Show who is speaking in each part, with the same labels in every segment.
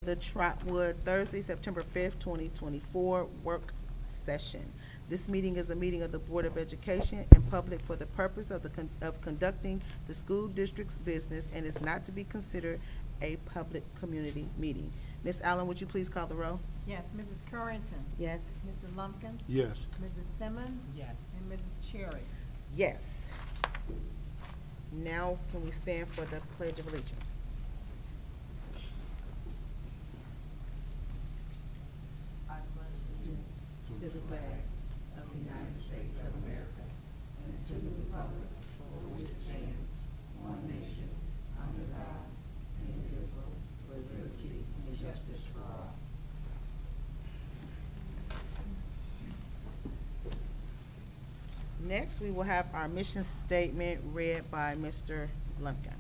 Speaker 1: the Trotwood Thursday, September 5th, 2024 work session. This meeting is a meeting of the Board of Education in public for the purpose of conducting the school district's business and is not to be considered a public community meeting. Ms. Allen, would you please call the roll?
Speaker 2: Yes, Mrs. Currington.
Speaker 3: Yes.
Speaker 2: Mr. Lumpkin.
Speaker 4: Yes.
Speaker 2: Mrs. Simmons.
Speaker 3: Yes.
Speaker 2: And Mrs. Cherry.
Speaker 1: Yes. Now can we stand for the Pledge of Allegiance?
Speaker 3: To the flag of the United States of America and to the republic for which it stands, one nation, under God, indivisible, with liberty and justice for all.
Speaker 1: Next, we will have our mission statement read by Mr. Lumpkin.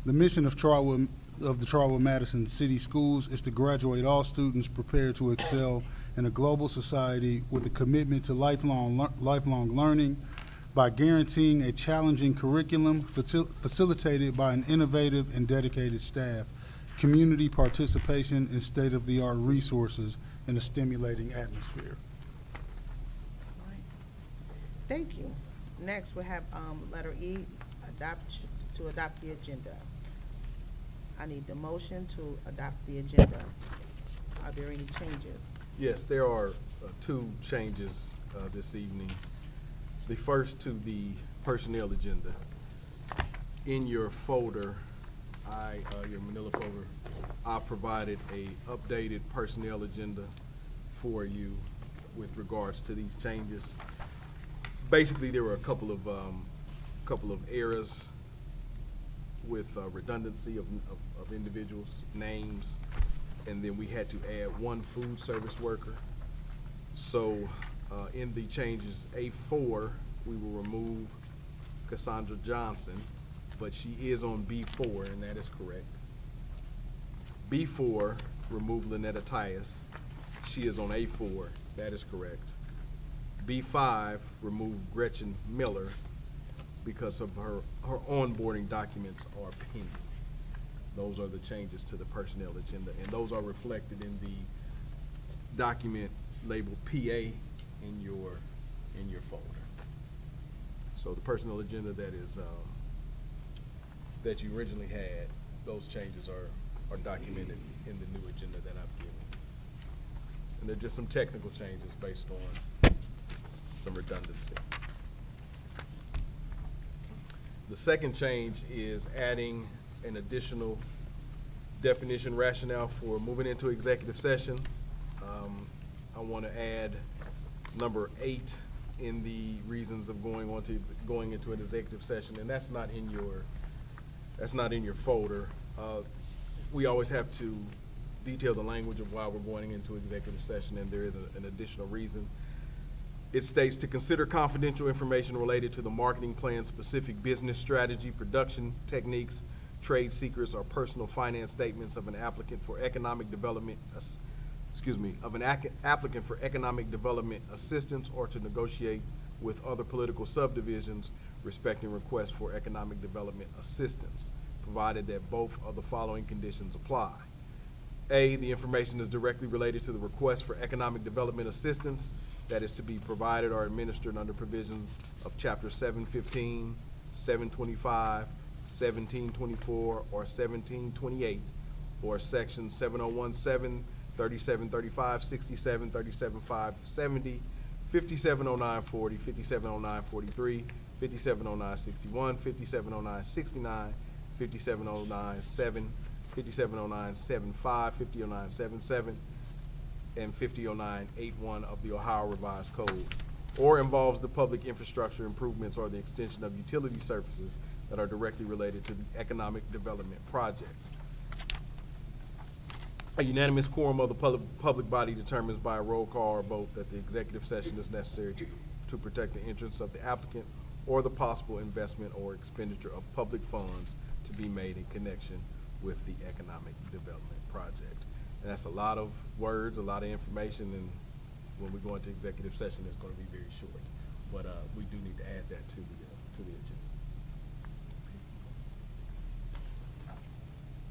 Speaker 4: The mission of the Trotwood-Madison City Schools is to graduate all students prepared to excel in a global society with a commitment to lifelong learning by guaranteeing a challenging curriculum facilitated by an innovative and dedicated staff, community participation, and state-of-the-art resources in a stimulating atmosphere.
Speaker 1: Thank you. Next, we have letter E, to adopt the agenda. I need the motion to adopt the agenda. Are there any changes?
Speaker 5: Yes, there are two changes this evening. The first to the personnel agenda. In your folder, your manila folder, I provided a updated personnel agenda for you with regards to these changes. Basically, there were a couple of errors with redundancy of individuals' names, and then we had to add one food service worker. So in the changes A4, we will remove Cassandra Johnson, but she is on B4, and that is correct. B4, remove Lynetta Tyus. She is on A4, that is correct. B5, remove Gretchen Miller because of her onboarding documents are pending. Those are the changes to the personnel agenda, and those are reflected in the document labeled PA in your folder. So the personnel agenda that is that you originally had, those changes are documented in the new agenda that I've given. And they're just some technical changes based on some redundancy. The second change is adding an additional definition rationale for moving into executive session. I want to add number 8 in the reasons of going into an executive session, and that's not in your folder. We always have to detail the language of why we're going into executive session, and there is an additional reason. It states to consider confidential information related to the marketing plan, specific business strategy, production techniques, trade secrets, or personal finance statements of an applicant for economic development, applicant for economic development assistance, or to negotiate with other political subdivisions respecting requests for economic development assistance, provided that both of the following conditions apply. A, the information is directly related to the request for economic development assistance that is to be provided or administered under provisions of Chapter 715, 725, 1724, or 1728, or Section 7017, 3735, 67, 375, 70, 570940, 570943, 570961, 570969, 570970, 570975, 5977, and 500981 of the Ohio Revised Code, or involves the public infrastructure improvements or the extension of utility services that are directly related to the economic development project. A unanimous quorum of the public body determines by a roll call or vote that the executive session is necessary to protect the interests of the applicant or the possible investment or expenditure of public funds to be made in connection with the economic development project. And that's a lot of words, a lot of information, and when we go into executive session, it's going to be very short. But we do need to add that to the agenda.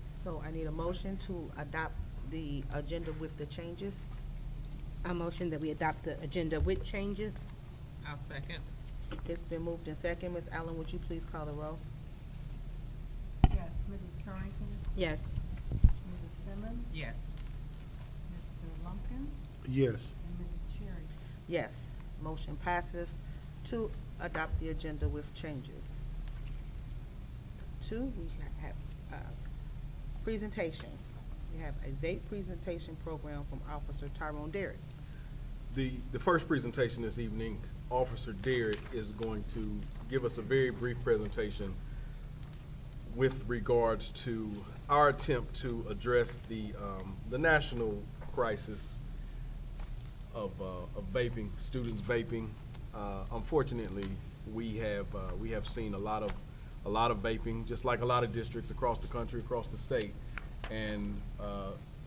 Speaker 1: So I need a motion to adopt the agenda with the changes.
Speaker 6: I motion that we adopt the agenda with changes.
Speaker 7: I'll second.
Speaker 1: It's been moved in second. Ms. Allen, would you please call the roll?
Speaker 2: Yes. Mrs. Currington?
Speaker 6: Yes.
Speaker 2: Mrs. Simmons?
Speaker 7: Yes.
Speaker 2: Mr. Lumpkin?
Speaker 4: Yes.
Speaker 2: And Mrs. Cherry?
Speaker 1: Yes, motion passes to adopt the agenda with changes. Two, we have, presentation. We have a vape presentation program from Officer Tyrone Derrick.
Speaker 5: The first presentation this evening, Officer Derrick is going to give us a very brief presentation with regards to our attempt to address the national crisis of vaping, students vaping. Unfortunately, we have seen a lot of vaping, just like a lot of districts across the country, across the state, and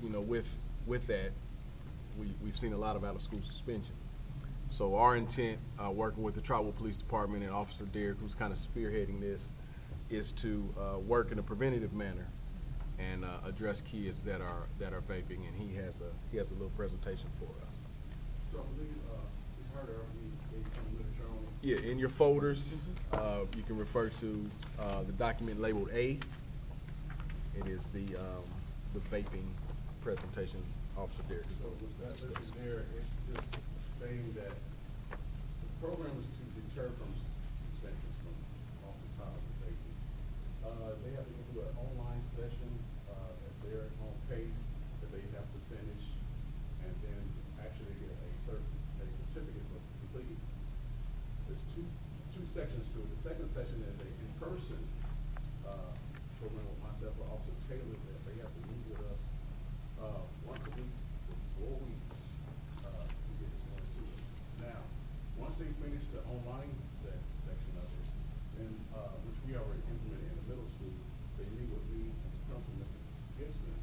Speaker 5: you know, with that, we've seen a lot of out-of-school suspension. So our intent, working with the Trotwood Police Department and Officer Derrick, who's kind of spearheading this, is to work in a preventative manner and address kids that are vaping. And he has a little presentation for us.
Speaker 4: So I believe, Ms. Harder, we gave some literature on it.
Speaker 5: Yeah, in your folders, you can refer to the document labeled A. It is the vaping presentation, Officer Derrick.
Speaker 8: So with that listed there, it's just saying that the program is to deter from suspensions from off the top of the vaping. They have to do an online session at their own pace that they have to finish, and then actually get a certificate for completing. There's two sections to it. The second section is a in-person program with myself or Officer Taylor that they have to meet with us once a week for 4 weeks to get this one to it. Now, once they finish the online section of it, then which we already implemented in the middle school, they meet with me and the principal, Mr. Gibson,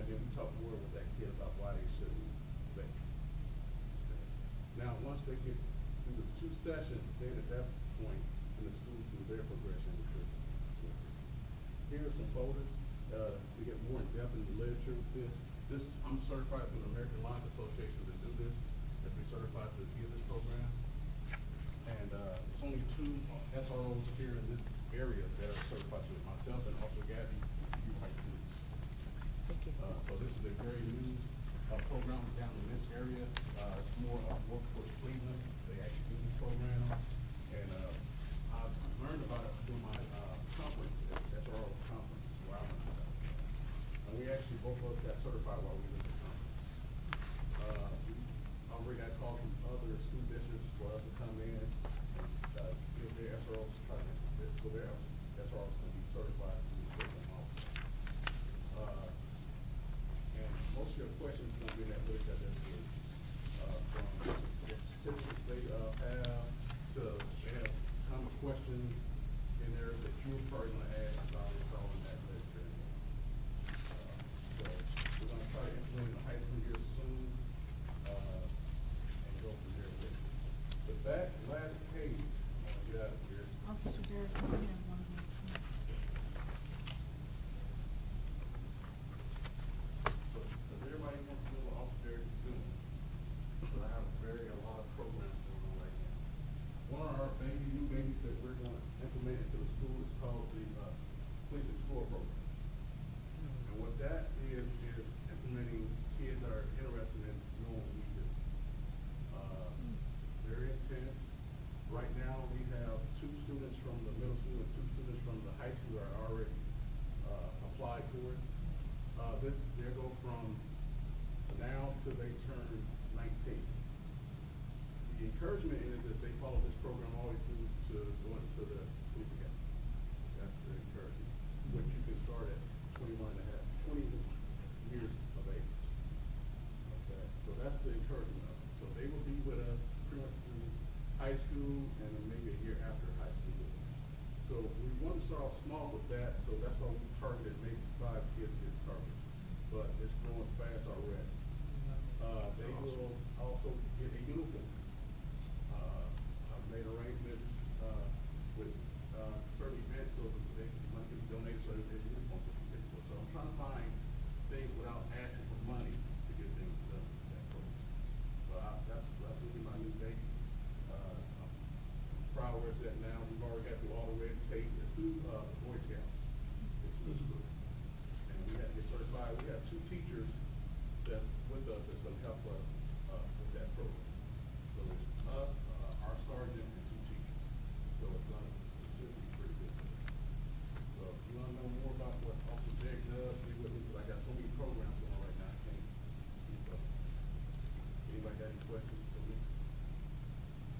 Speaker 8: and then we talk more with that kid about why they shouldn't vape. Now, once they get through the 2 sessions, then at that point in the school through their progression with this. Here are some folders to get more in depth in the literature with this. I'm certified through the American Lung Association to do this, to be certified to give this program. And it's only 2 SROs here in this area that are certified to it, myself and also Gabby, you white police.
Speaker 1: Thank you.
Speaker 8: So this is a very new program down in this area. It's more Workforce Cleveland. They actually do this program. And I've learned about it through my conference, SRO conference, where I went to. And we actually, both of us got certified while we were at the conference. I already got calls from other school districts for us to come in and give their SROs a try for their SROs to be certified to be equipment also. And most of your questions are gonna be in that literature that is from what statistics they have to they have common questions in there that you're probably gonna ask about it's all in that literature. So we're gonna try to implement in the high school here soon, and go from there with it. But that last page, I wanna get out of here.
Speaker 2: Officer Derrick, you have one of those.
Speaker 8: So, because everybody wants to know what Officer Derrick is doing, so I have a lot of programs going on right now. One of our new babies that we're gonna implement into the school is called the Police Explorer Program. And what that is implementing kids that are interested in knowing what we do. Very intense. Right now, we have 2 students from the middle school and 2 students from the high school that are already applied for it. They go from now till they turn 19. The encouragement is that they follow this program all the way through to going to the police academy. That's the encouragement, which you can start at 20 years of age. Okay, so that's the encouragement of it. So they will be with us pretty much through high school and then maybe a year after high school with us. So we want to start off small with that, so that's why we targeted maybe 5 kids to get targeted. But it's growing fast already. They will also get a uniform. I've made arrangements with certain events so that they can donate so that their uniforms will be paid for. So I'm trying to find things without asking for money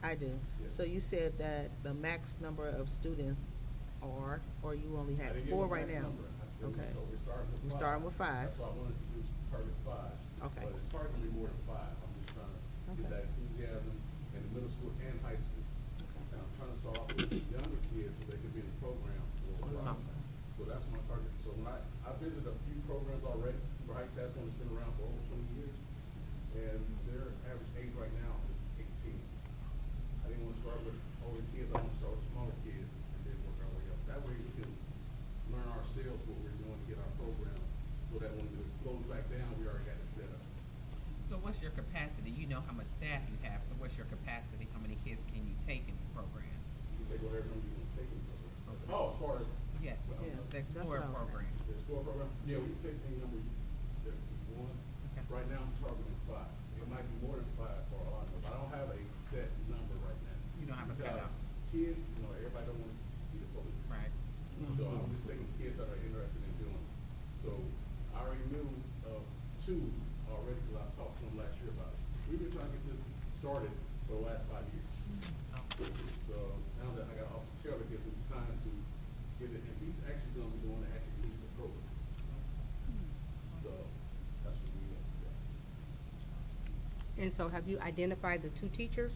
Speaker 1: I do.
Speaker 8: Yes.
Speaker 1: So you said that the max number of students are, or you only
Speaker 8: I
Speaker 1: have
Speaker 8: didn't give
Speaker 1: 4
Speaker 8: a
Speaker 1: right
Speaker 8: max
Speaker 1: now?
Speaker 8: number. I said
Speaker 1: Okay.
Speaker 8: we're starting with 5.
Speaker 1: We're starting with 5.
Speaker 8: That's why I wanted to do target 5.
Speaker 1: Okay.
Speaker 8: But it's probably gonna be more than 5. I'm just trying to
Speaker 1: Okay.
Speaker 8: get that enthusiasm in the middle school and high school. And I'm trying to start off with the younger kids so they can be in the program for a while. So that's my target. So when I visited a few programs already, Bryce has one that's been around for over 20 years, and their average age right now is 18. I didn't want to start with older kids, I want to start with smaller kids and then work our way up. That way we can learn ourselves what we're doing to get our program, so that when it goes back down, we already got it set up.
Speaker 7: So what's your capacity? You know how much staff you have, so what's your capacity? How many kids can you take in the program?
Speaker 8: You can take whatever number you want to take in the program. Oh, as far as
Speaker 7: Yes,
Speaker 1: Yeah,
Speaker 7: the
Speaker 1: that's
Speaker 7: Explorer
Speaker 1: what I was saying.
Speaker 7: program.
Speaker 8: the score program, yeah, we can take any number that we want.
Speaker 7: Okay.
Speaker 8: Right now, I'm targeting 5. It might be more than 5 for a lot of them, but I don't have a set number right now.
Speaker 7: You don't have a
Speaker 8: Because
Speaker 7: cutoff.
Speaker 8: kids, you know, everybody don't want to be the police.
Speaker 7: Right.
Speaker 8: So I'm just taking kids that are interested in doing it. So I already knew of 2 already, because I talked to them last year about it. We've been trying to get this started for the last 5 years. So now that I got off the tail, it gives him time to get it, and he's actually gonna be the one that actually leads the program. So that's what we want.
Speaker 6: And so have you identified the 2 teachers?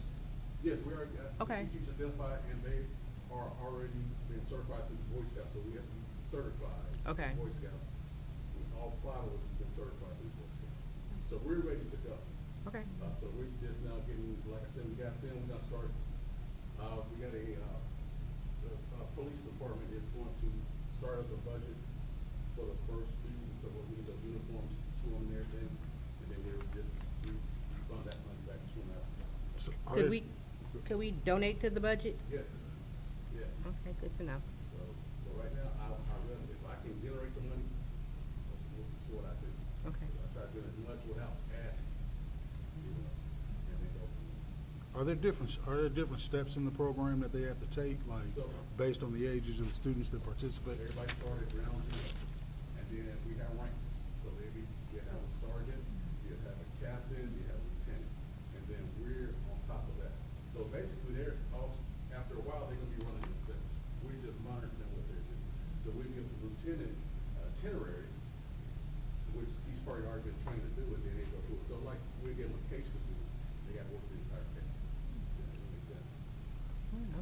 Speaker 8: Yes, we already got
Speaker 6: Okay.
Speaker 8: two teachers identified, and they are already been certified through the Boy Scouts, so we have to be certified. through
Speaker 6: Okay.
Speaker 8: Boy Scouts. All 5 of us have been certified through Boy Scouts. So we're ready to go.
Speaker 6: Okay.
Speaker 8: So we're just now getting, like I said, we got them, we're gonna start, we got the police department is going to start us a budget for the first few, so we'll need those uniforms to them and everything, and then we'll just, refund that money back to them after.
Speaker 4: So are
Speaker 6: Could
Speaker 4: there-
Speaker 6: could we donate to the budget?
Speaker 8: Yes, yes.
Speaker 6: Okay, good to know.
Speaker 8: So right now, I really, if I can generate the money, that's what I do.
Speaker 6: Okay.
Speaker 8: I try to do as much without asking, you know, and then go from there.
Speaker 4: Are there different steps in the program that they have to take, like,
Speaker 8: So-
Speaker 4: based on the ages of the students that participate?
Speaker 8: Everybody started ground zero, and then we have ranks. So maybe you have a sergeant, you have a captain, you have a lieutenant, and then we're on top of that. So basically, they're also, after a while, they're gonna be running themselves. We just monitor them what they're doing. So we give the lieutenant itinerary, which he's probably already been trained to do, and then they go through it. So like, we give them a case to do, they gotta work the entire case.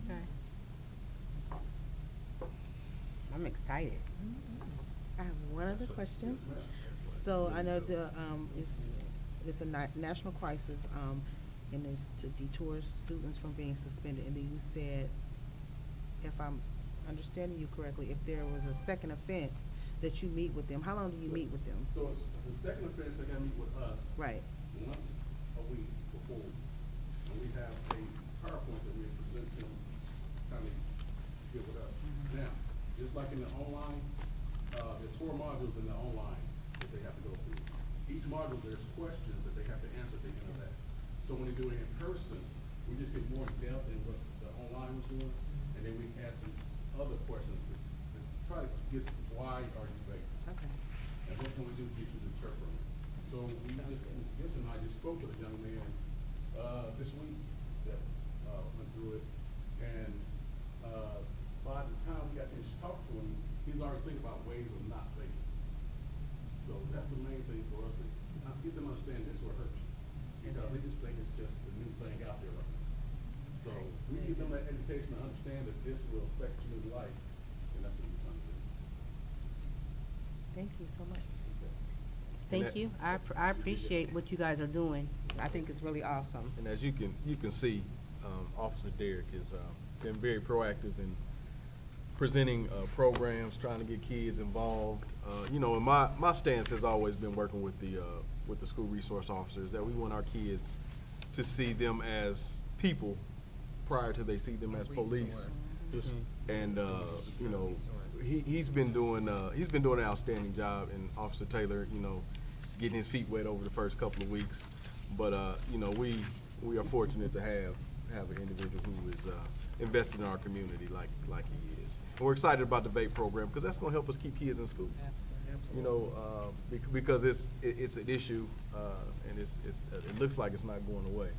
Speaker 6: Okay. I'm excited.
Speaker 1: I have one other question. So I know it's a national crisis, and it's to detour students from being suspended. And then you said, if I'm understanding you correctly, if there was a second offense, that you meet with them. How long do you meet with them?
Speaker 8: So it's, the second offense, they gotta meet with us.
Speaker 1: Right.
Speaker 8: Once a week for 4 weeks. And we have a PowerPoint that we present to them, kind of get with us. Now, just like in the online, there's 4 modules in the online that they have to go through. Each module, there's questions that they have to answer at the end of that. So when they do it in person, we just get more in depth in what the online was doing, and then we add some other questions to try to get why are you vacant?
Speaker 1: Okay.
Speaker 8: And what can we do to get you to church from it? So we
Speaker 1: Sounds
Speaker 8: just,
Speaker 1: good.
Speaker 8: Ms. Gibson and I just spoke with a young man, this week that, went through it. And, by the time we got to talk to him, he's already thinking about ways of not vaping. So that's the main thing for us, to get them to understand this will hurt you. Because they just think it's just the new thing out there right now. So we give them that education to understand that this will affect you in life, and that's what we're trying to do.
Speaker 1: Thank you so much.
Speaker 6: Thank you. I appreciate what you guys are doing. I think it's really awesome.
Speaker 5: And as you can see, Officer Derrick has been very proactive in presenting programs, trying to get kids involved. You know, and my stance has always been working with the school resource officers, that we want our kids to see them as people prior to they see them as police.
Speaker 7: Resource.
Speaker 4: Yes.
Speaker 5: And you know, he's been doing an outstanding job, and Officer Taylor, you know, getting his feet wet over the first couple of weeks. But you know, we are fortunate to have an individual who is invested in our community like he is. And we're excited about the vape program because that's going to help us keep kids in school. You know, because it's an issue, and it looks like it's not going away.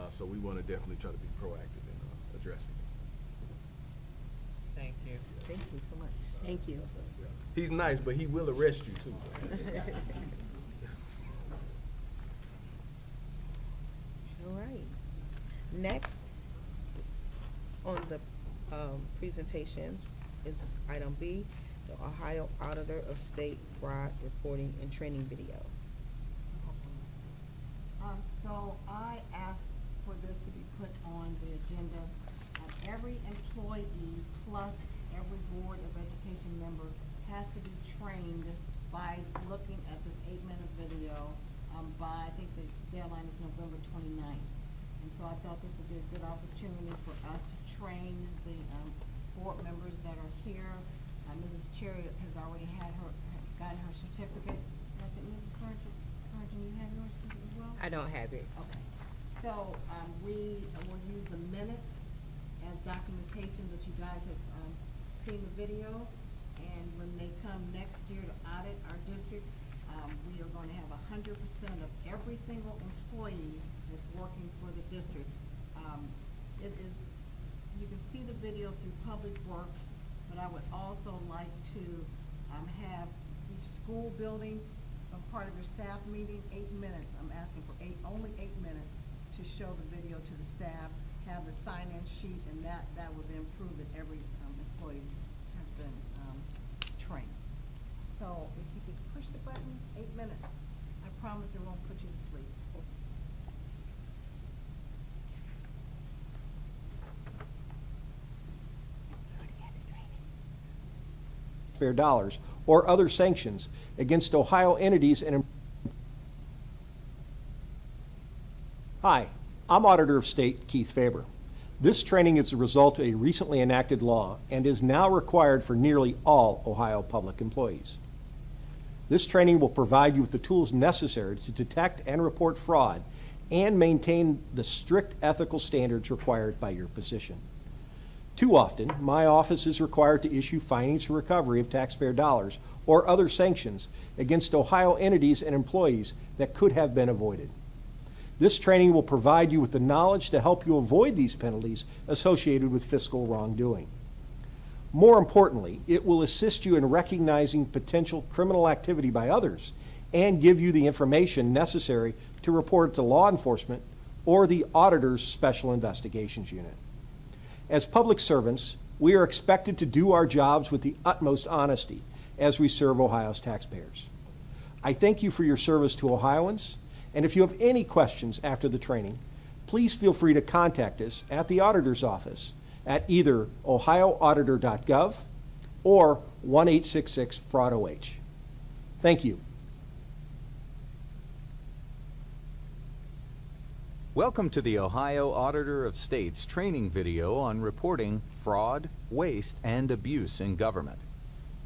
Speaker 5: So we want to definitely try to be proactive in addressing it.
Speaker 7: Thank you.
Speaker 1: Thank you so much.
Speaker 6: Thank you.
Speaker 5: He's nice, but he will arrest you too.
Speaker 1: All right. Next on the presentation is item B, the Ohio Auditor of State Fraud Reporting and Training Video.
Speaker 2: So I asked for this to be put on the agenda. Every employee plus every Board of Education member has to be trained by looking at this 8-minute video, by, I think the deadline is November 29th. And so I thought this would be a good opportunity for us to train the, board members that are here. Mrs. Cherry has already gotten her certificate. I think Mrs. Carrington, you have yours as well?
Speaker 6: I don't have it.
Speaker 2: Okay, so, we will use the minutes as documentation that you guys have, seen the video. And when they come next year to audit our district, we are going to have 100% of every single employee that's working for the district. It is, you can see the video through Public Works, but I would also like to, have each school building, a part of your staff meeting, 8 minutes. I'm asking for only 8 minutes to show the video to the staff, have the sign-in sheet, and that will then prove that every employee has been trained. So if you could push the button, 8 minutes, I promise it won't put you to sleep.
Speaker 9: taxpayer dollars or other sanctions against Ohio entities and. Hi, I'm Auditor of State Keith Faber. This training is a result of a recently enacted law and is now required for nearly all Ohio public employees. This training will provide you with the tools necessary to detect and report fraud and maintain the strict ethical standards required by your position. Too often, my office is required to issue findings for recovery of taxpayer dollars or other sanctions against Ohio entities and employees that could have been avoided. This training will provide you with the knowledge to help you avoid these penalties associated with fiscal wrongdoing. More importantly, it will assist you in recognizing potential criminal activity by others and give you the information necessary to report to law enforcement or the Auditor's Special Investigations Unit. As public servants, we are expected to do our jobs with the utmost honesty as we serve Ohio's taxpayers. I thank you for your service to Ohioans, and if you have any questions after the training, please feel free to contact us at the Auditor's Office at either ohioauditor.gov or 1-866-FRAUD-OH. Thank you.
Speaker 10: Welcome to the Ohio Auditor of State's training video on reporting fraud, waste, and abuse in government.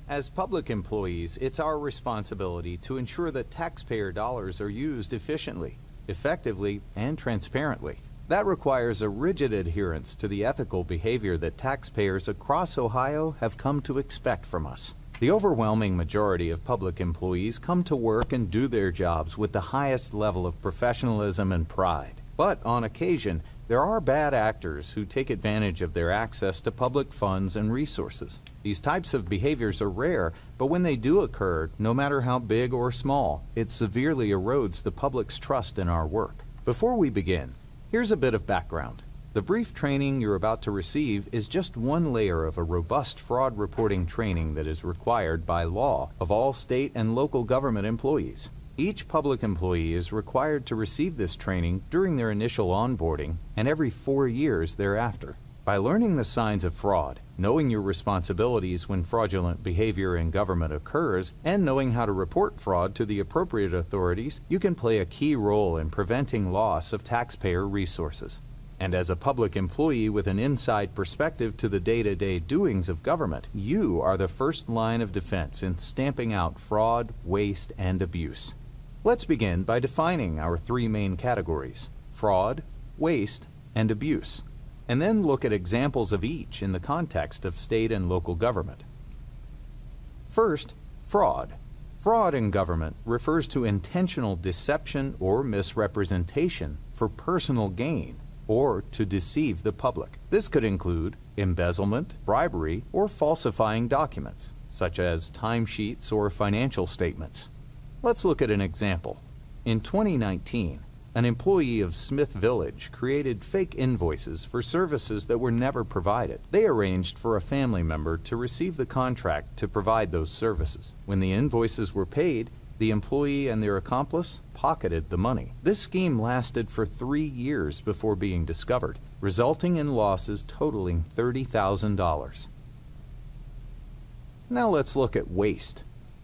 Speaker 10: As public employees, it's our responsibility to ensure that taxpayer dollars are used efficiently, effectively, and transparently. That requires a rigid adherence to the ethical behavior that taxpayers across Ohio have come to expect from us. The overwhelming majority of public employees come to work and do their jobs with the highest level of professionalism and pride. But on occasion, there are bad actors who take advantage of their access to public funds and resources. These types of behaviors are rare, but when they do occur, no matter how big or small, it severely erodes the public's trust in our work. Before we begin, here's a bit of background. The brief training you're about to receive is just one layer of a robust fraud reporting training that is required by law of all state and local government employees. Each public employee is required to receive this training during their initial onboarding and every 4 years thereafter. By learning the signs of fraud, knowing your responsibilities when fraudulent behavior in government occurs, and knowing how to report fraud to the appropriate authorities, you can play a key role in preventing loss of taxpayer resources. And as a public employee with an inside perspective to the day-to-day doings of government, you are the first line of defense in stamping out fraud, waste, and abuse. Let's begin by defining our three main categories: fraud, waste, and abuse, and then look at examples of each in the context of state and local government. First, fraud. Fraud in government refers to intentional deception or misrepresentation for personal gain or to deceive the public. This could include embezzlement, bribery, or falsifying documents, such as timesheets or financial statements. Let's look at an example. In 2019, an employee of Smith Village created fake invoices for services that were never provided. They arranged for a family member to receive the contract to provide those services. When the invoices were paid, the employee and their accomplice pocketed the money. This scheme lasted for 3 years before being discovered, resulting in losses totaling $30,000. Now let's look at waste.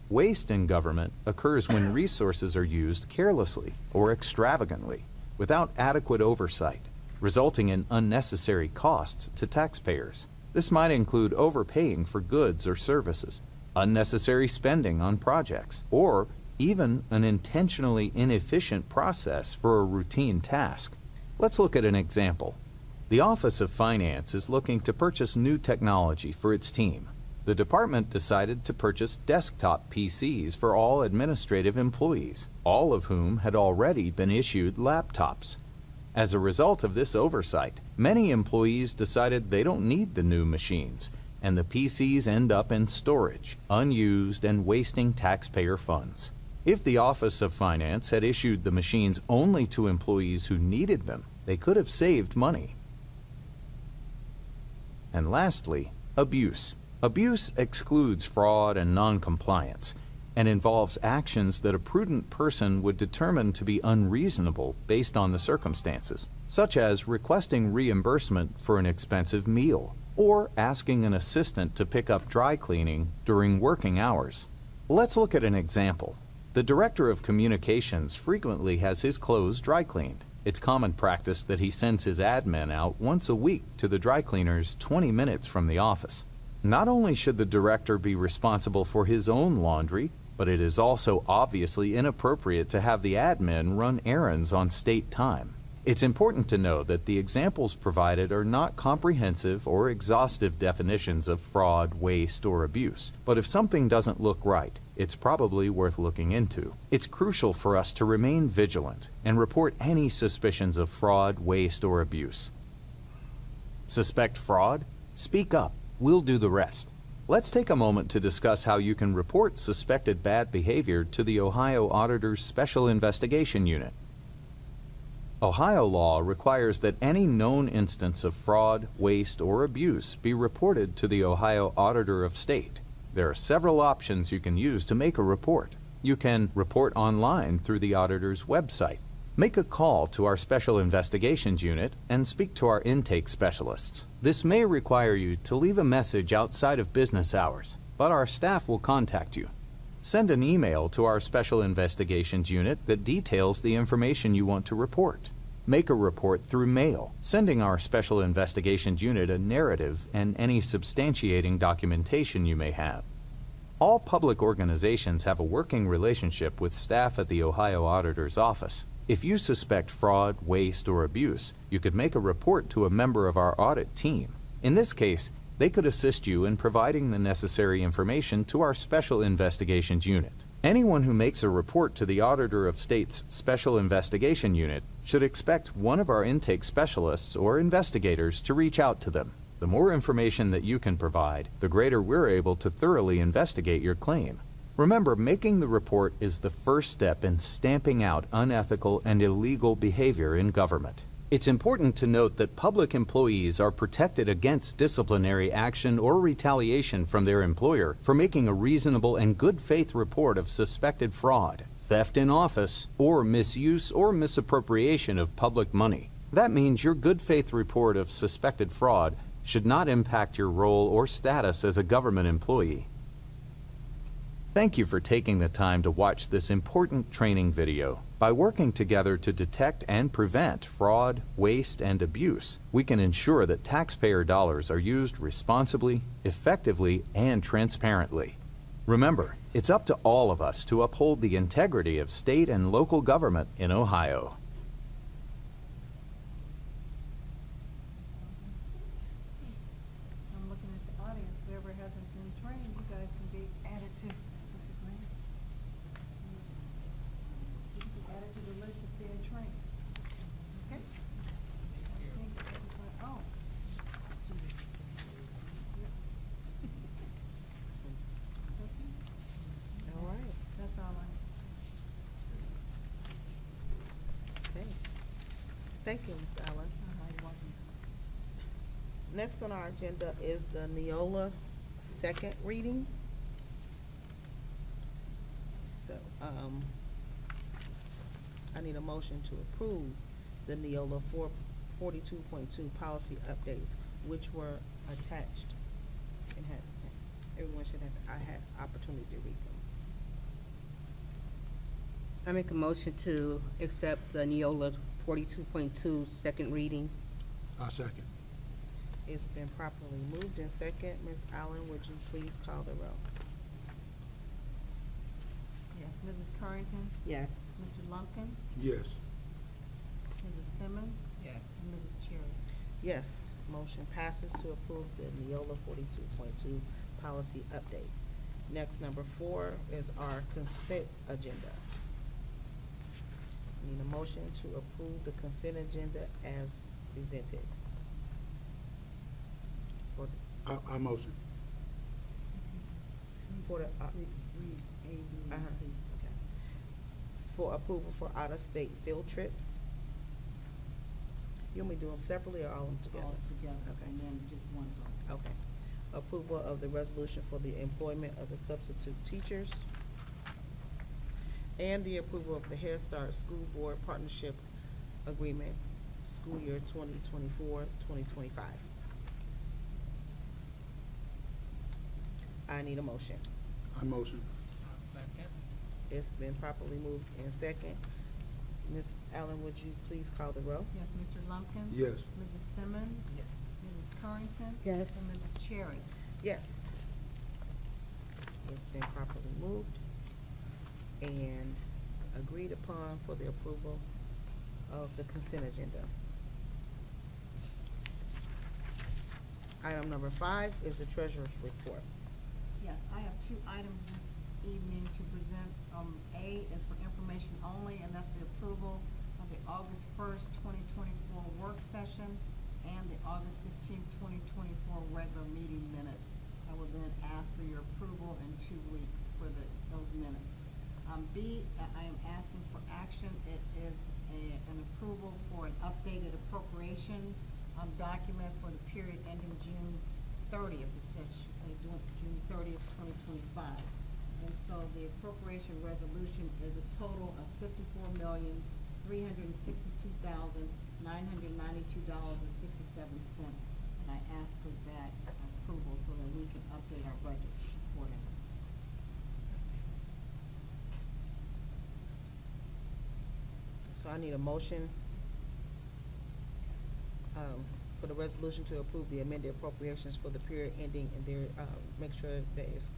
Speaker 10: Waste in government occurs when resources are used carelessly or extravagantly, without adequate oversight, resulting in unnecessary costs to taxpayers. This might include overpaying for goods or services, unnecessary spending on projects, or even an intentionally inefficient process for a routine task. Let's look at an example. The Office of Finance is looking to purchase new technology for its team. The department decided to purchase desktop PCs for all administrative employees, all of whom had already been issued laptops. As a result of this oversight, many employees decided they don't need the new machines, and the PCs end up in storage, unused and wasting taxpayer funds. If the Office of Finance had issued the machines only to employees who needed them, they could have saved money. And lastly, abuse. Abuse excludes fraud and noncompliance and involves actions that a prudent person would determine to be unreasonable based on the circumstances, such as requesting reimbursement for an expensive meal or asking an assistant to pick up dry cleaning during working hours. Let's look at an example. The Director of Communications frequently has his clothes dry cleaned. It's common practice that he sends his admin out once a week to the dry cleaners 20 minutes from the office. Not only should the director be responsible for his own laundry, but it is also obviously inappropriate to have the admin run errands on state time. It's important to know that the examples provided are not comprehensive or exhaustive definitions of fraud, waste, or abuse. But if something doesn't look right, it's probably worth looking into. It's crucial for us to remain vigilant and report any suspicions of fraud, waste, or abuse. Suspect fraud? Speak up. We'll do the rest. Let's take a moment to discuss how you can report suspected bad behavior to the Ohio Auditor's Special Investigation Unit. Ohio law requires that any known instance of fraud, waste, or abuse be reported to the Ohio Auditor of State. There are several options you can use to make a report. You can report online through the auditor's website. Make a call to our Special Investigations Unit and speak to our intake specialists. This may require you to leave a message outside of business hours, but our staff will contact you. Send an email to our Special Investigations Unit that details the information you want to report. Make a report through mail, sending our Special Investigations Unit a narrative and any substantiating documentation you may have. All public organizations have a working relationship with staff at the Ohio Auditor's Office. If you suspect fraud, waste, or abuse, you could make a report to a member of our audit team. In this case, they could assist you in providing the necessary information to our Special Investigations Unit. Anyone who makes a report to the Auditor of State's Special Investigation Unit should expect one of our intake specialists or investigators to reach out to them. The more information that you can provide, the greater we're able to thoroughly investigate your claim. Remember, making the report is the first step in stamping out unethical and illegal behavior in government. It's important to note that public employees are protected against disciplinary action or retaliation from their employer for making a reasonable and good faith report of suspected fraud, theft in office, or misuse or misappropriation of public money. That means your good faith report of suspected fraud should not impact your role or status as a government employee. Thank you for taking the time to watch this important training video. By working together to detect and prevent fraud, waste, and abuse, we can ensure that taxpayer dollars are used responsibly, effectively, and transparently. Remember, it's up to all of us to uphold the integrity of state and local government in Ohio.
Speaker 2: I'm looking at the audience, whoever hasn't been trained, you guys can be added to. Mr. Green?
Speaker 1: Thank you, Ms. Allen.
Speaker 2: You're welcome.
Speaker 1: Next on our agenda is the Neola second reading. So, I need a motion to approve the Neola 42.2 policy updates, which were attached and everyone should have, I had opportunity to read them.
Speaker 6: I make a motion to accept the Neola 42.2 second reading.
Speaker 4: I second.
Speaker 1: It's been properly moved in second. Ms. Allen, would you please call the roll?
Speaker 2: Yes, Mrs. Currington,
Speaker 6: Yes.
Speaker 2: Mr. Lumpkin,
Speaker 4: Yes.
Speaker 2: Mrs. Simmons,
Speaker 7: Yes.
Speaker 2: and Mrs. Cherry.
Speaker 1: Yes, motion passes to approve the Neola 42.2 policy updates. Next, number 4 is our consent agenda. Need a motion to approve the consent agenda as presented. For,
Speaker 4: I motion.
Speaker 1: for the,
Speaker 2: Read A, B, and
Speaker 1: Uh-huh.
Speaker 2: C.
Speaker 1: okay. For approval for out-of-state field trips. You want me to do them separately or all of them together?
Speaker 2: All together,
Speaker 1: Okay.
Speaker 2: and then just one vote.
Speaker 1: Okay. Approval of the resolution for the employment of the substitute teachers. And the approval of the Head Start School Board Partnership Agreement, school year 2024-2025. I need a motion.
Speaker 4: I motion.
Speaker 7: Second.
Speaker 1: It's been properly moved in second. Ms. Allen, would you please call the roll?
Speaker 2: Yes, Mr. Lumpkin?
Speaker 4: Yes.
Speaker 2: Mrs. Simmons?
Speaker 7: Yes.
Speaker 2: Mrs. Currington?
Speaker 6: Yes.
Speaker 2: And Mrs. Cherry.
Speaker 1: Yes. It's been properly moved and agreed upon for the approval of the consent agenda. Item number 5 is the treasurer's report.
Speaker 2: Yes, I have 2 items this evening to present. A is for information only, and that's the approval of the August 1st, 2024 work session and the August 15th, 2024 regular meeting minutes. I will then ask for your approval in 2 weeks for those minutes. B, I am asking for action. It is an approval for an updated appropriation document for the period ending June 30th, which I should say June 30th, 2025. And so the appropriation resolution is a total of $54,362,992.67. And I ask for that approval so that we can update our budget accordingly.
Speaker 1: So I need a motion for the resolution to approve the amended appropriations for the period ending and there, make sure that it's,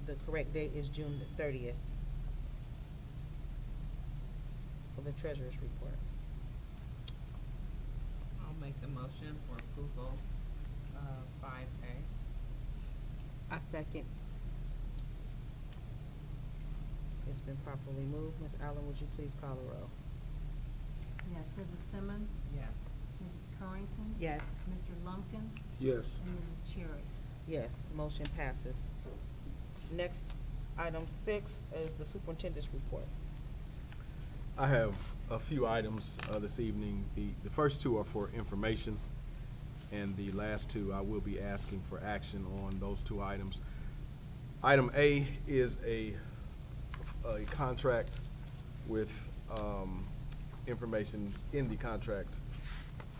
Speaker 1: the correct date is June the 30th for the treasurer's report.
Speaker 7: I'll make the motion for approval of 5A.
Speaker 6: I second.
Speaker 1: It's been properly moved. Ms. Allen, would you please call the roll?
Speaker 2: Yes, Mrs. Simmons,
Speaker 7: Yes.
Speaker 2: Mrs. Currington,
Speaker 6: Yes.
Speaker 2: Mr. Lumpkin,
Speaker 4: Yes.
Speaker 2: and Mrs. Cherry.
Speaker 1: Yes, motion passes. Next, item 6 is the superintendent's report.
Speaker 5: I have a few items this evening. The first 2 are for information, and the last 2, I will be asking for action on those 2 items. Item A is a contract with information in the contract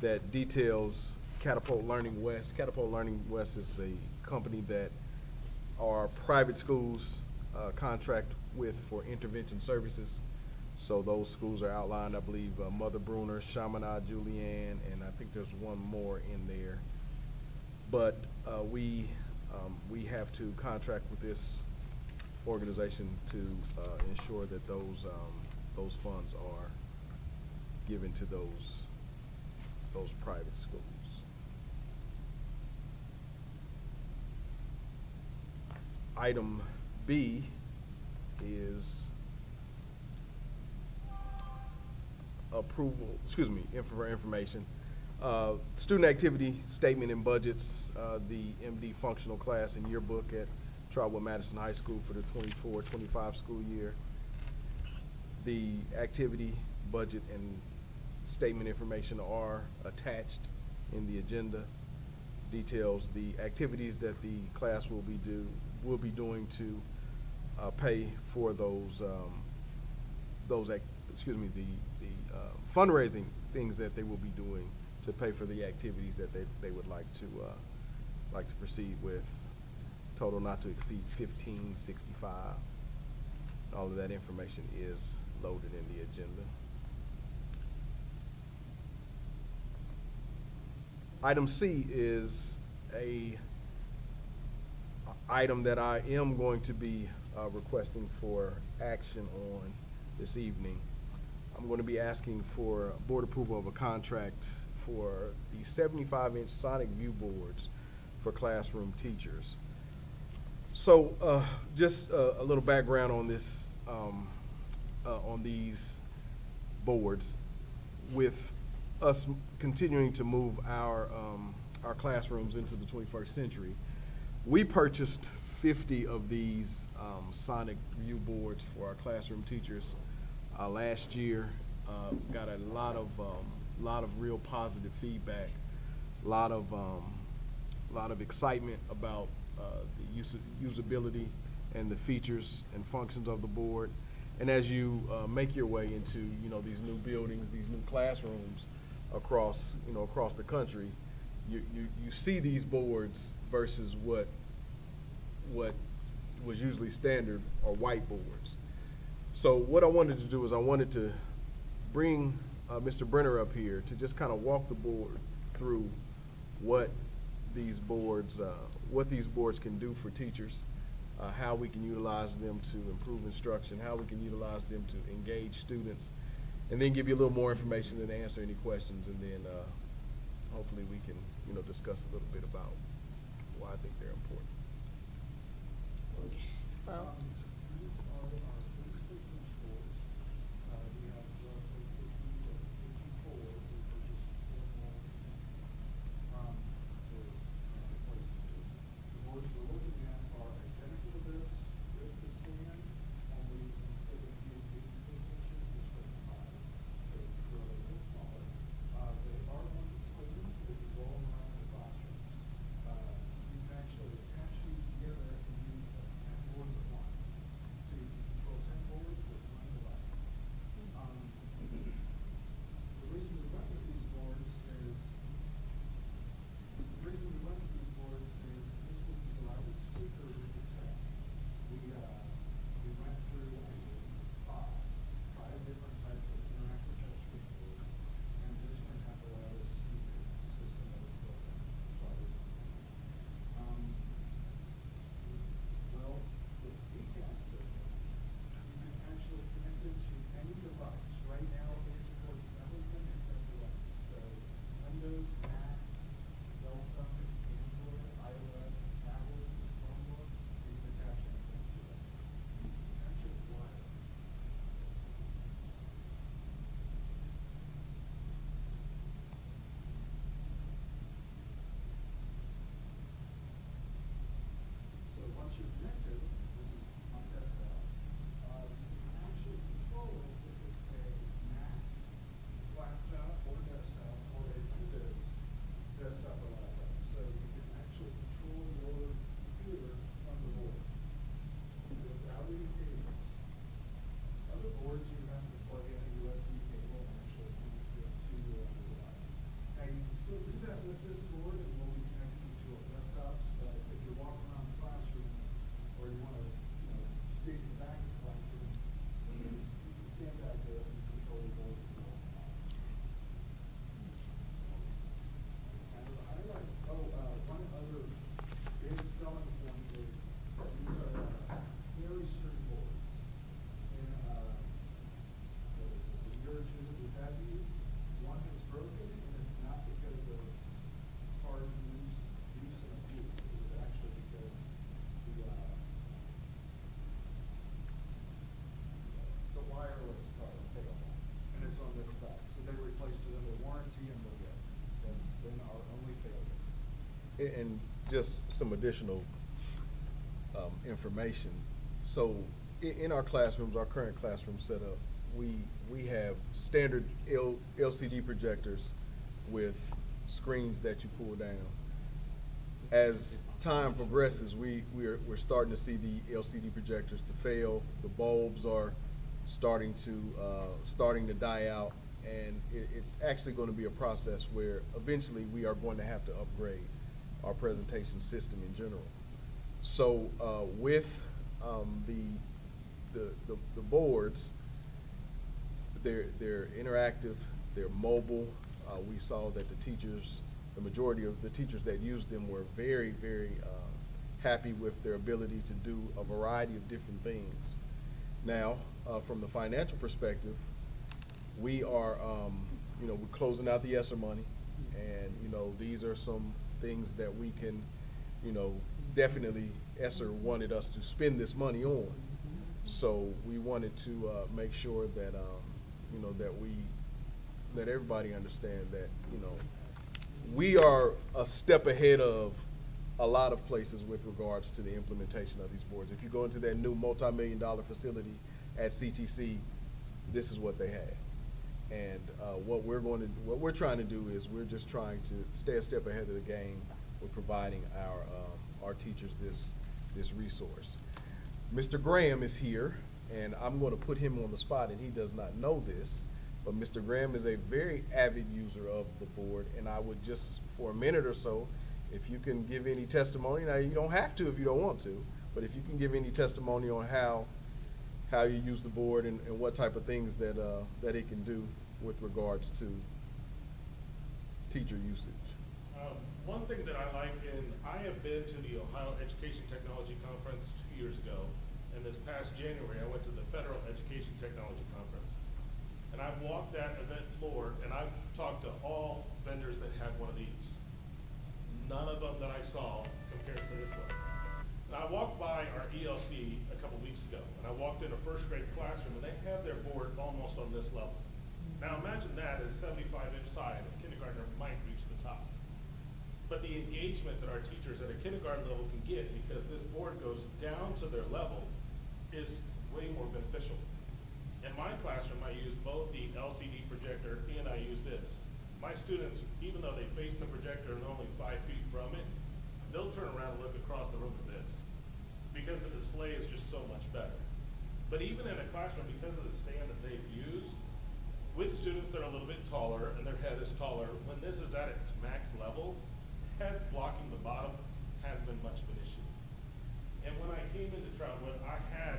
Speaker 5: that details Catapult Learning West. Catapult Learning West is the company that our private schools contract with for intervention services. So those schools are outlined, I believe, Mother Bruner, Chaminade, Julianne, and I think there's one more in there. But we have to contract with this organization to ensure that those funds are given to those private schools. Item B is approval, for information. Student activity statement and budgets, the MD functional class and yearbook at Trotwood-Madison High School for the 24-25 school year. The activity budget and statement information are attached in the agenda. Details the activities that the class will be doing to pay for those fundraising things that they will be doing to pay for the activities that they would like to proceed with. Total not to exceed $1565. All of that information is loaded in the agenda. Item C is a item that I am going to be requesting for action on this evening. I'm going to be asking for board approval of a contract for the 75-inch sonic view boards for classroom teachers. So just a little background on this, on these boards. With us continuing to move our classrooms into the 21st century, we purchased 50 of these sonic view boards for our classroom teachers last year. Got a lot of real positive feedback, a lot of excitement about the usability and the features and functions of the board. And as you make your way into these new buildings, these new classrooms across the country, you see these boards versus what was usually standard are whiteboards. So what I wanted to do is I wanted to bring Mr. Brenner up here to just kind of walk the board through what these boards can do for teachers, how we can utilize them to improve instruction, how we can utilize them to engage students, and then give you a little more information and answer any questions, and then hopefully we can discuss a little bit about why I think they're important.
Speaker 1: Well,
Speaker 8: These are our 36-inch boards. We have roughly 54, we purchased 4 more to replace these. The boards we're looking at are identical to this with the stand, only instead of being 86 inches, they're 75. So it's really a little smaller. They are on the stands, so they can roll around the classroom. You can actually attach these together and use 10 boards at once. So you can control 10 boards with one device. The reason we went with these boards is this was the loudest speaker we could test. We went through five different types of interactive touchscreen boards, and this one had the loudest speaker system that was built in. That's why we went with it. Well, this ECAS system, you can actually connect it to any device. Right now, it supports everything except for Windows. So Windows, Mac, cell phones, Android, iOS, tablets, Chromebooks, you can attach anything to it. You can attach it wireless. So once you're connected, this is my desktop, you can actually control it if it's a Mac, laptop, or desktop, or a Windows desktop or laptop. So you can actually control your computer from the board without any cables. Other boards, you have to plug in a USB cable and actually connect it to your device. Now, you can still do that with this board, and we'll be connecting to our desktops, but if you're walking around the classroom, or you want to, speak in the back of the classroom, you can stand back there and control the board. It's kind of the highlights. One other big selling point is these are very string boards. In what is it, a year or two that we've had these, one has broken, and it's not because of hard use and abuse. It was actually because the wireless failed, and it's on this side. So they replaced it under warranty, and we're good. That's been our only failure.
Speaker 5: And just some additional information. So in our classrooms, our current classroom setup, we have standard LCD projectors with screens that you pull down. As time progresses, we're starting to see the LCD projectors to fail. The bulbs are starting to die out, and it's actually going to be a process where eventually we are going to have to upgrade our presentation system in general. So with the boards, they're interactive, they're mobile. We saw that the majority of the teachers that used them were very, very happy with their ability to do a variety of different things. Now, from the financial perspective, we are, we're closing out the ESSER money, and, these are some things that we can, definitely ESSER wanted us to spend this money on. So we wanted to make sure that, that we let everybody understand that, we are a step ahead of a lot of places with regards to the implementation of these boards. If you go into that new multi-million-dollar facility at CTC, this is what they have. And what we're trying to do is we're just trying to stay a step ahead of the game with providing our teachers this resource. Mr. Graham is here, and I'm going to put him on the spot, and he does not know this, but Mr. Graham is a very avid user of the board, and I would just, for a minute or so, if you can give any testimony. Now, you don't have to if you don't want to, but if you can give any testimony on how you use the board and what type of things that it can do with regards to teacher usage.
Speaker 8: One thing that I like, and I have been to the Ohio Education Technology Conference 2 years ago, and this past January I went to the Federal Education Technology Conference. And I've walked that event floor, and I've talked to all vendors that have one of these. None of them that I saw compared to this one. Now, I walked by our ELC a couple weeks ago, and I walked in a first grade classroom, and they have their board almost on this level. Now imagine that at a 75-inch side, a kindergartner might reach the top. But the engagement that our teachers at a kindergarten level can get, because this board goes down to their level, is way more beneficial. In my classroom, I use both the LCD projector and I use this. My students, even though they face the projector and only 5 feet from it, they'll turn around and look across the room at this, because the display is just so much better. But even in a classroom, because of the stand that they've used, with students that are a little bit taller and their head is taller, when this is at its max level, head blocking the bottom has been much of an issue. And when I came into Trotwood, I had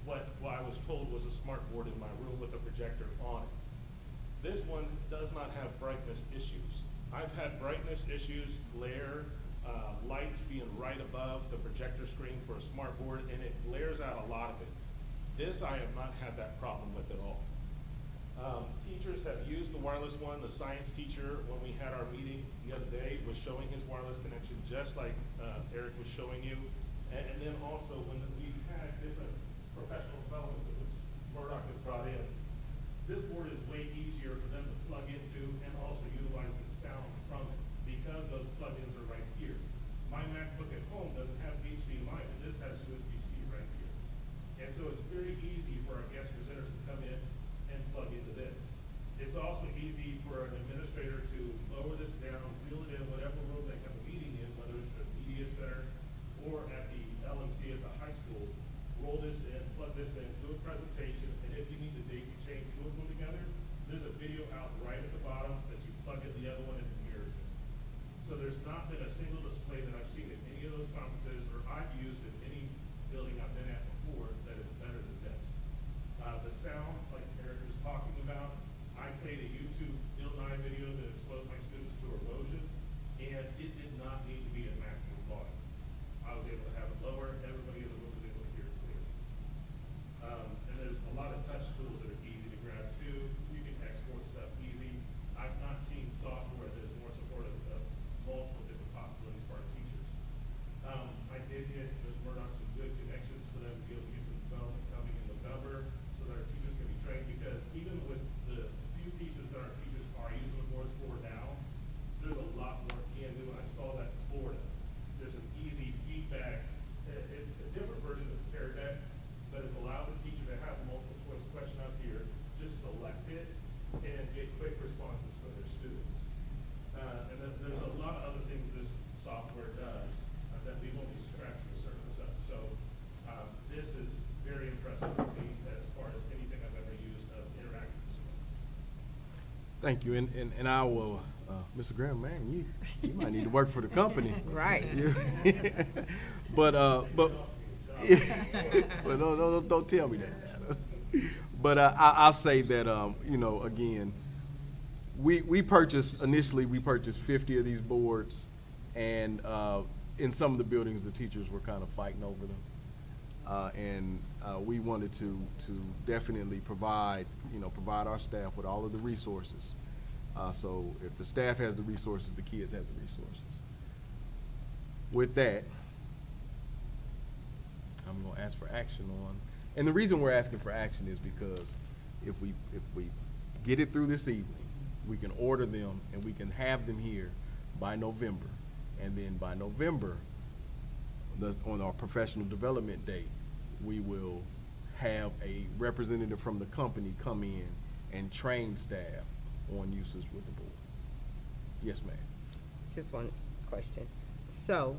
Speaker 8: what I was told was a smart board in my room with a projector on it. This one does not have brightness issues. I've had brightness issues, glare, lights being right above the projector screen for a smart board, and it glares out a lot of it. This I have not had that problem with at all. Teachers have used the wireless one. The science teacher, when we had our meeting the other day, was showing his wireless connection just like Eric was showing you. And then also when we've had different professional developments that Murdoch has brought in, this board is way easier for them to plug into and also utilize the sound from it, because those plugins are right here. My MacBook at home doesn't have HDMI, but this has USB-C right here. And so it's very easy for our guest presenters to come in and plug into this. It's also easy for an administrator to lower this down, reel it in, whatever room they have a meeting in, whether it's the media center or at the LMC at the high school, roll this in, plug this in, do a presentation, and if you need to daisy chain two of them together, there's a video out right at the bottom that you plug
Speaker 5: Thank you, and I will, Mr. Graham, man, you might need to work for the company.
Speaker 6: Right.
Speaker 5: But no, don't tell me that. But I'll say that, you know, again, we purchased, initially, we purchased 50 of these boards, and in some of the buildings, the teachers were kind of fighting over them. And we wanted to definitely provide our staff with all of the resources. So if the staff has the resources, the kids have the resources. With that, I'm gonna ask for action on, and the reason we're asking for action is because if we get it through this evening, we can order them and we can have them here by November. And then by November, on our professional development day, we will have a representative from the company come in and train staff on uses with the board. Yes, ma'am.
Speaker 6: Just one question. So,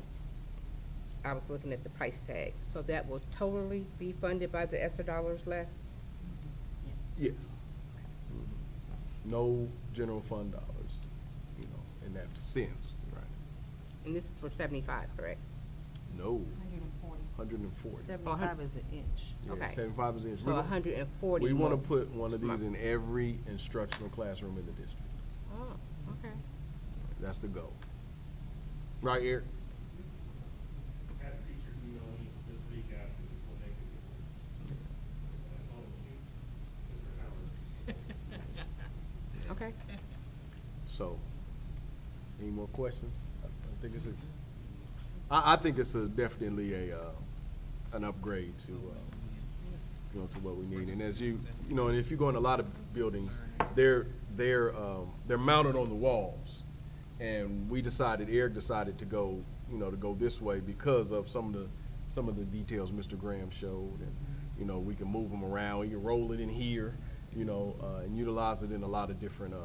Speaker 6: I was looking at the price tag, so that will totally be funded by the extra dollars left?
Speaker 5: Yes. Mhm. No general fund dollars, you know, in that sense, right?
Speaker 6: And this is for 75, correct?
Speaker 5: No,
Speaker 2: 140.
Speaker 5: 140.
Speaker 1: 75 is the inch.
Speaker 5: Yeah,
Speaker 6: Okay.
Speaker 5: 75 is the inch.
Speaker 6: So 140
Speaker 5: We want
Speaker 6: more.
Speaker 5: to put one of these in every instructional classroom in the district.
Speaker 6: Oh, okay.
Speaker 5: That's the goal. Right, Eric?
Speaker 8: Had teachers email me this week asking what they could do. Mr. Howard.
Speaker 6: Okay.
Speaker 5: So, any more questions? I think it's I think it's definitely an upgrade to, to what we need. And as and if you go in a lot of buildings, they're mounted on the walls. And Eric decided to go, to go this way because of some of the details Mr. Graham showed. And, we can move them around, you can roll it in here, and utilize it in a lot of different,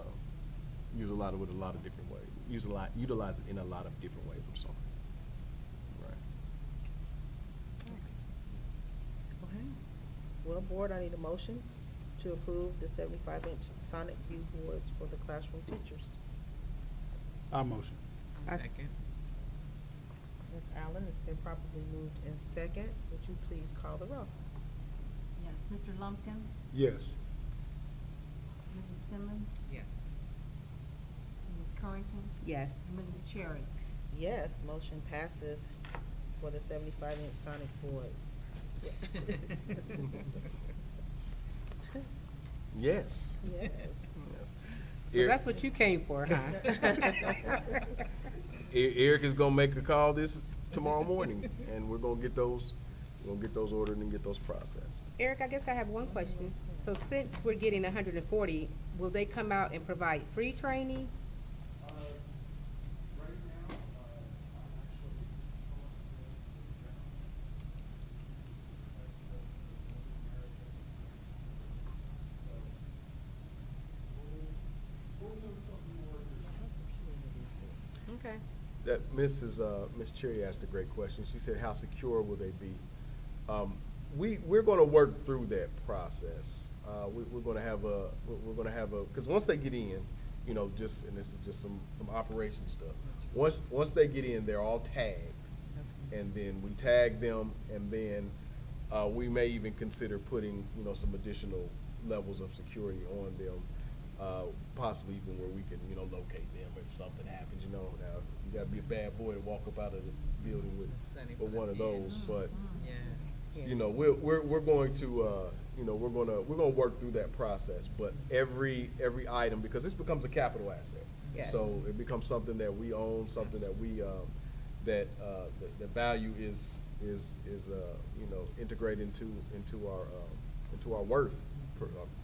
Speaker 5: utilize it in a lot of different ways. I'm sorry. Right.
Speaker 1: Okay. Well, board, I need a motion to approve the 75-inch sonic view boards for the classroom teachers.
Speaker 4: I motion.
Speaker 7: I'll second.
Speaker 1: Ms. Allen, it's been properly moved in second. Would you please call the roll?
Speaker 2: Yes, Mr. Lumpkin,
Speaker 4: Yes.
Speaker 2: Mrs. Simmons,
Speaker 7: Yes.
Speaker 2: Mrs. Currington,
Speaker 6: Yes.
Speaker 2: and Mrs. Cherry.
Speaker 1: Yes, motion passes for the 75-inch sonic boards.
Speaker 5: Yes.
Speaker 1: Yes.
Speaker 6: So that's what you came for, huh?
Speaker 5: Eric is gonna make a call tomorrow morning, and we're gonna get those ordered and get those processed.
Speaker 6: Eric, I guess I have one question. So since we're getting 140, will they come out and provide free training?
Speaker 8: Right now, I'm actually we'll do something more.
Speaker 6: Okay.
Speaker 5: That Miss Cherry asked a great question. She said, "How secure will they be?" We're going to work through that process. We're going to have because once they get in, and this is just some operation stuff. Once they get in, they're all tagged, and then we tag them, and then we may even consider putting some additional levels of security on them, possibly even where we can locate them if something happens. Now you gotta be a bad boy to walk up out of the building with one of those, but.
Speaker 7: Yes.
Speaker 5: We're going to we're gonna work through that process, but every item, because this becomes a capital asset.
Speaker 6: Yes.
Speaker 5: So it becomes something that we own, something that we the value is integrated into our worth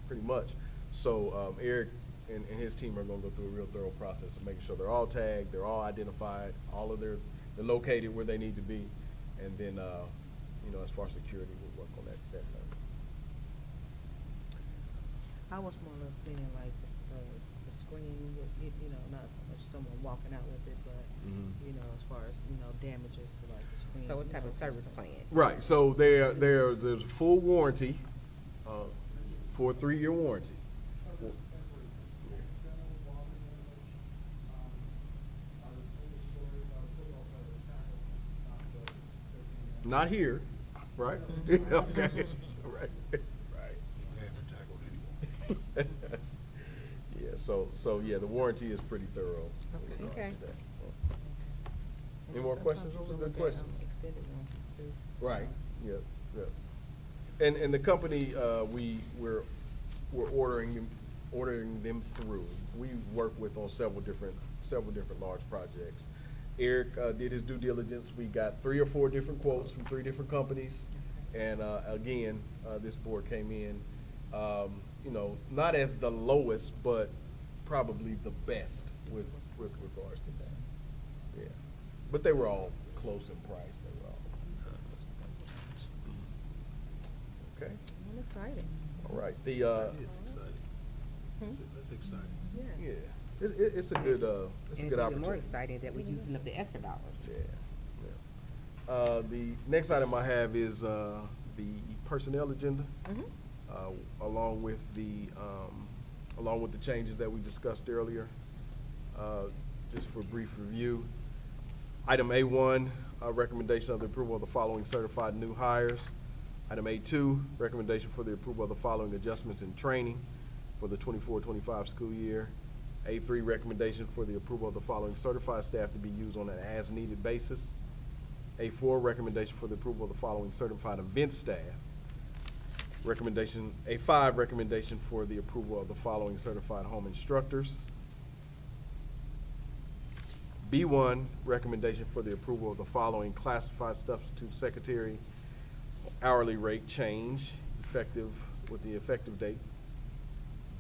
Speaker 5: pretty much. So Eric and his team are gonna go through a real thorough process of making sure they're all tagged, they're all identified, they're located where they need to be, and then as far as security, we'll work on that level.
Speaker 1: I was more or less meaning like the screen, with, not so much someone walking out with it, but, as far as, damages to like the screen.
Speaker 6: So what type of service plan?
Speaker 5: Right, so there's a full warranty, for a 3-year warranty. Not here, right? Okay, right, right. Yeah, so, yeah, the warranty is pretty thorough. in regards
Speaker 6: Okay.
Speaker 5: to that. Any more questions? Those are good questions.
Speaker 1: Extended warranties too.
Speaker 5: Right, yeah, yeah. And the company, we're ordering them through. We've worked with on several different large projects. Eric, did his due diligence. We got 3 or 4 different quotes from 3 different companies. And, again, this board came in, not as the lowest, but probably the best with regards to that. Yeah. But they were all close in price. They were all. Okay,
Speaker 1: I'm excited.
Speaker 5: all right. The,
Speaker 4: That's exciting.
Speaker 1: Yes.
Speaker 5: yeah, it's a good, it's a
Speaker 6: And
Speaker 5: good
Speaker 6: it's even more
Speaker 5: opportunity.
Speaker 6: exciting that we're using up the ESSER dollars.
Speaker 5: Yeah, yeah. The next item I have is, the personnel agenda. Along with the changes that we discussed earlier. Just for brief review. Item A1, recommendation of the approval of the following certified new hires. Item A2, recommendation for the approval of the following adjustments in training for the 24-25 school year. A3, recommendation for the approval of the following certified staff to be used on an as-needed basis. A4, recommendation for the approval of the following certified event staff. Recommendation, A5, recommendation for the approval of the following certified home instructors. B1, recommendation for the approval of the following classified substitute secretary hourly rate change with the effective date.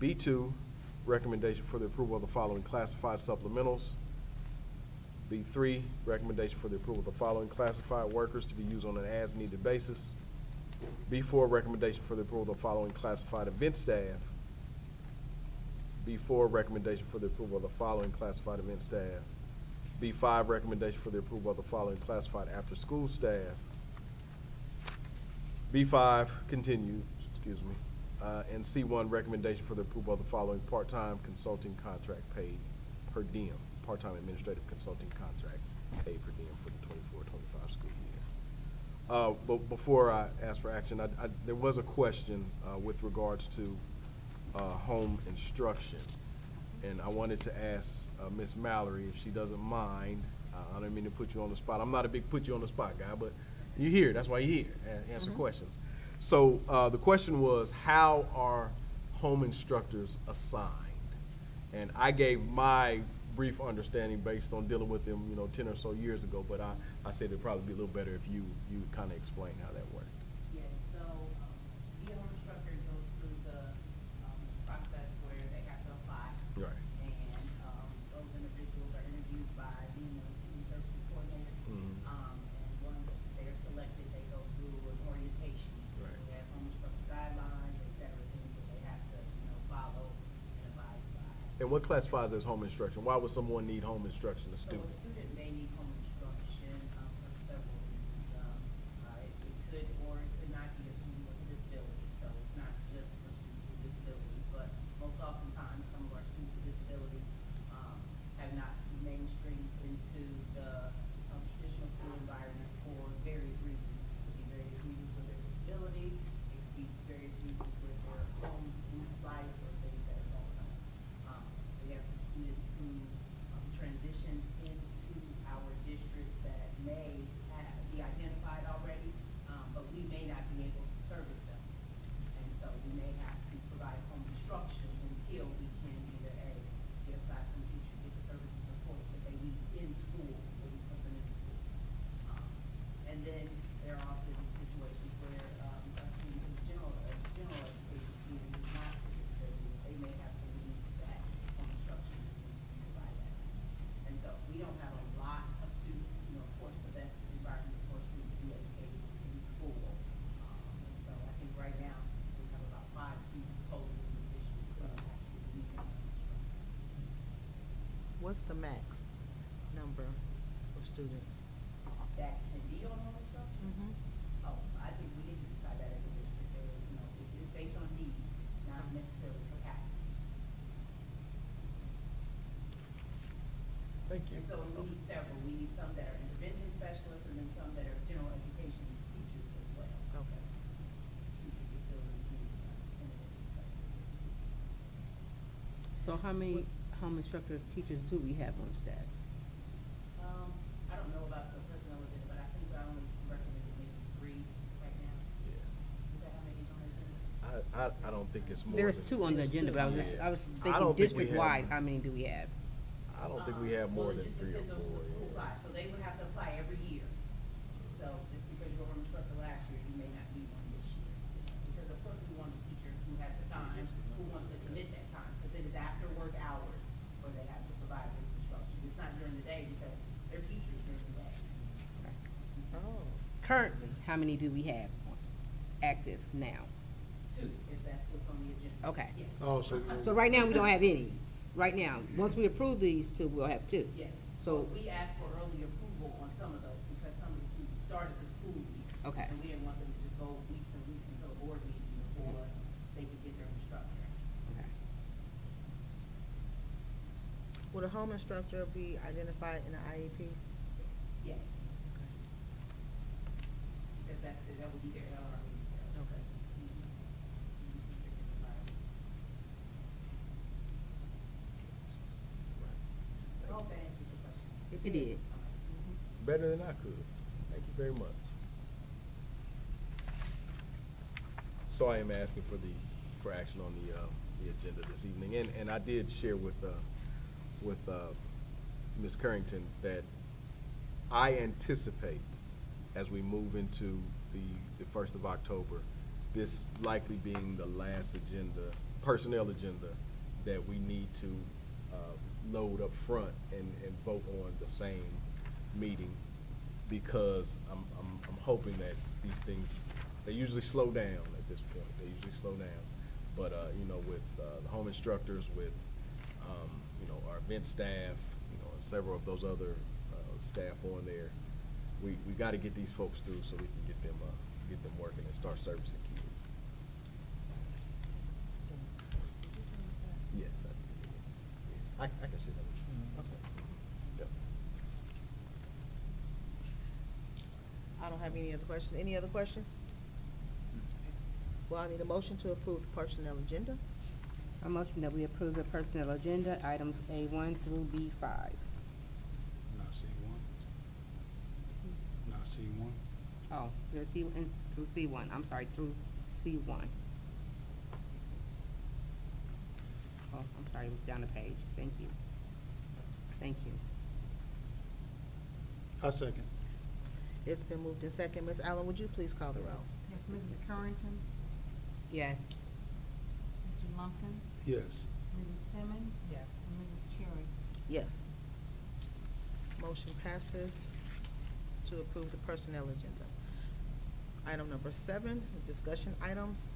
Speaker 5: B2, recommendation for the approval of the following classified supplementals. B3, recommendation for the approval of the following classified workers to be used on an as-needed basis. B4, recommendation for the approval of the following classified event staff. B4, recommendation for the approval of the following classified event staff. B5, recommendation for the approval of the following classified after-school staff. B5, continued, excuse me. And C1, recommendation for the approval of the following part-time consulting contract paid per diem, part-time administrative consulting contract paid per diem for the 24-25 school year. But before I ask for action, there was a question with regards to home instruction. And I wanted to ask Ms. Mallory if she doesn't mind. I don't mean to put you on the spot. I'm not a big put you on the spot guy, but you're here. That's why you're here. Answer questions. So the question was, how are home instructors assigned? And I gave my brief understanding based on dealing with them, 10 or so years ago. But I said it'd probably be a little better if you kind of explain how that worked.
Speaker 3: Yes, so, to be a home instructor goes through the, process where they have to apply.
Speaker 5: Right.
Speaker 3: And, those individuals are interviewed by being the student services coordinator.
Speaker 5: Mhm.
Speaker 3: And once they're selected, they go through an orientation.
Speaker 5: Right.
Speaker 3: They have home instructor guidelines, et cetera, things that they have to, follow and abide by.
Speaker 5: And what classifies as home instruction? Why would someone need home instruction, a
Speaker 3: So
Speaker 5: student?
Speaker 3: a student may need home instruction, for several reasons. It could or it could not be a student with a disability, so it's not just for students with disabilities, but most oftentimes, some of our students with disabilities, have not mainstreamed into the, traditional school environment for various reasons. It could be various reasons with their disability, it could be various reasons with their home life or things that are going on. We have some students who transition into our district that may be identified already, but we may not be able to service them. And so we may have to provide home instruction until we can either get a classroom teacher, get the services and supports that they need in school, when we put them in school. And then there are often situations where, students in general education, students who not with disabilities, they may have some needs that home instruction is needs to provide that. And so we don't have a lot of students, of course, the best environment for a student to be educated is in school. And so I think right now, we have about 5 students total in the district who actually need home instruction.
Speaker 1: What's the max number of students?
Speaker 3: That can be on home instruction? Oh, I think we need to decide that as a district. There is, it's based on need, not necessarily capacity.
Speaker 5: Thank you.
Speaker 3: And so we need several. We need some that are intervention specialists and then some that are general education
Speaker 6: So how many home instructor teachers do we have on staff?
Speaker 3: I don't know about the personnel agenda, but I think I only recommended maybe 3 right now. Is that how many on the agenda?
Speaker 5: I don't think it's more
Speaker 6: There's
Speaker 5: than.
Speaker 6: 2 on the agenda, but I was
Speaker 5: Yeah.
Speaker 6: I was
Speaker 5: I
Speaker 6: thinking
Speaker 5: don't think we
Speaker 6: district-wide,
Speaker 5: have-
Speaker 6: how many do we have?
Speaker 5: I don't think we have more
Speaker 3: Well,
Speaker 5: than
Speaker 3: it just
Speaker 5: 3 or
Speaker 3: depends on
Speaker 5: 4.
Speaker 3: who applies. So they would have to apply every year. So just because you were home instructor last year, you may not be one this year. Because of course we want a teacher who has the time, who wants to commit that time, because it is after work hours where they have to provide this instruction. It's not during the day because they're teachers during the day.
Speaker 6: Currently, how many do we have active now?
Speaker 3: 2, if that's what's on the agenda.
Speaker 6: Okay.
Speaker 3: Yes.
Speaker 4: Oh, so,
Speaker 6: So right now, we don't have any. Right now, once we approve these 2, we'll have 2.
Speaker 3: Yes.
Speaker 6: So-
Speaker 3: We asked for early approval on some of those because some of the students started the school year.
Speaker 6: Okay.
Speaker 3: And we didn't want them to just go weeks and weeks until a board meeting before they could get their instructor.
Speaker 6: Okay.
Speaker 1: Would a home instructor be identified in the IEP?
Speaker 3: Yes. Because that would be their LRE.
Speaker 1: Okay.
Speaker 3: I hope that answers your question.
Speaker 6: It did.
Speaker 5: Better than I could. Thank you very much. So I am asking for action on the agenda this evening, and I did share with Ms. Currington that I anticipate as we move into the 1st of October, this likely being the last personnel agenda that we need to load up front and vote on the same meeting, because I'm hoping that these things, they usually slow down at this point. They usually slow down. But, with the home instructors, with, our event staff, and several of those other staff on there, we got to get these folks through so we can get them working and start servicing kids. Yes, I can share that with you. Okay. Yep.
Speaker 1: I don't have any other questions. Any other questions? Well, I need a motion to approve the personnel agenda.
Speaker 6: A motion that we approve the personnel agenda, items A1 through B5.
Speaker 4: not C1? Not C1?
Speaker 6: Oh, there's C1 through C1, I'm sorry, through C1. Oh, I'm sorry, it was down the page, thank you. Thank you.
Speaker 4: I second.
Speaker 1: It's been moved in second. Ms. Allen, would you please call the roll?
Speaker 2: Yes, Mrs. Currington,
Speaker 6: Yes.
Speaker 2: Mr. Lumpkin,
Speaker 4: Yes.
Speaker 2: Mrs. Simmons. Yes. And Mrs. Cherry.
Speaker 1: Yes. Motion passes to approve the personnel agenda. Item number 7, discussion items,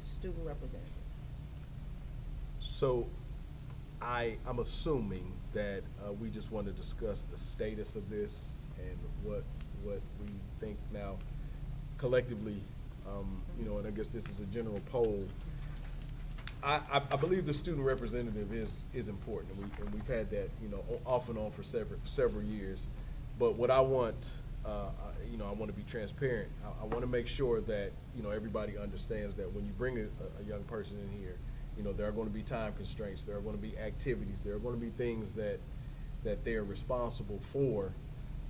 Speaker 1: student representative.
Speaker 5: So I'm assuming that we just want to discuss the status of this and what we think now collectively, and I guess this is a general poll. I believe the student representative is important, and we've had that, off and on for several years. But what I want, I want to be transparent. I want to make sure that, everybody understands that when you bring a young person in here, there are going to be time constraints, there are going to be activities, there are going to be things that they're responsible for.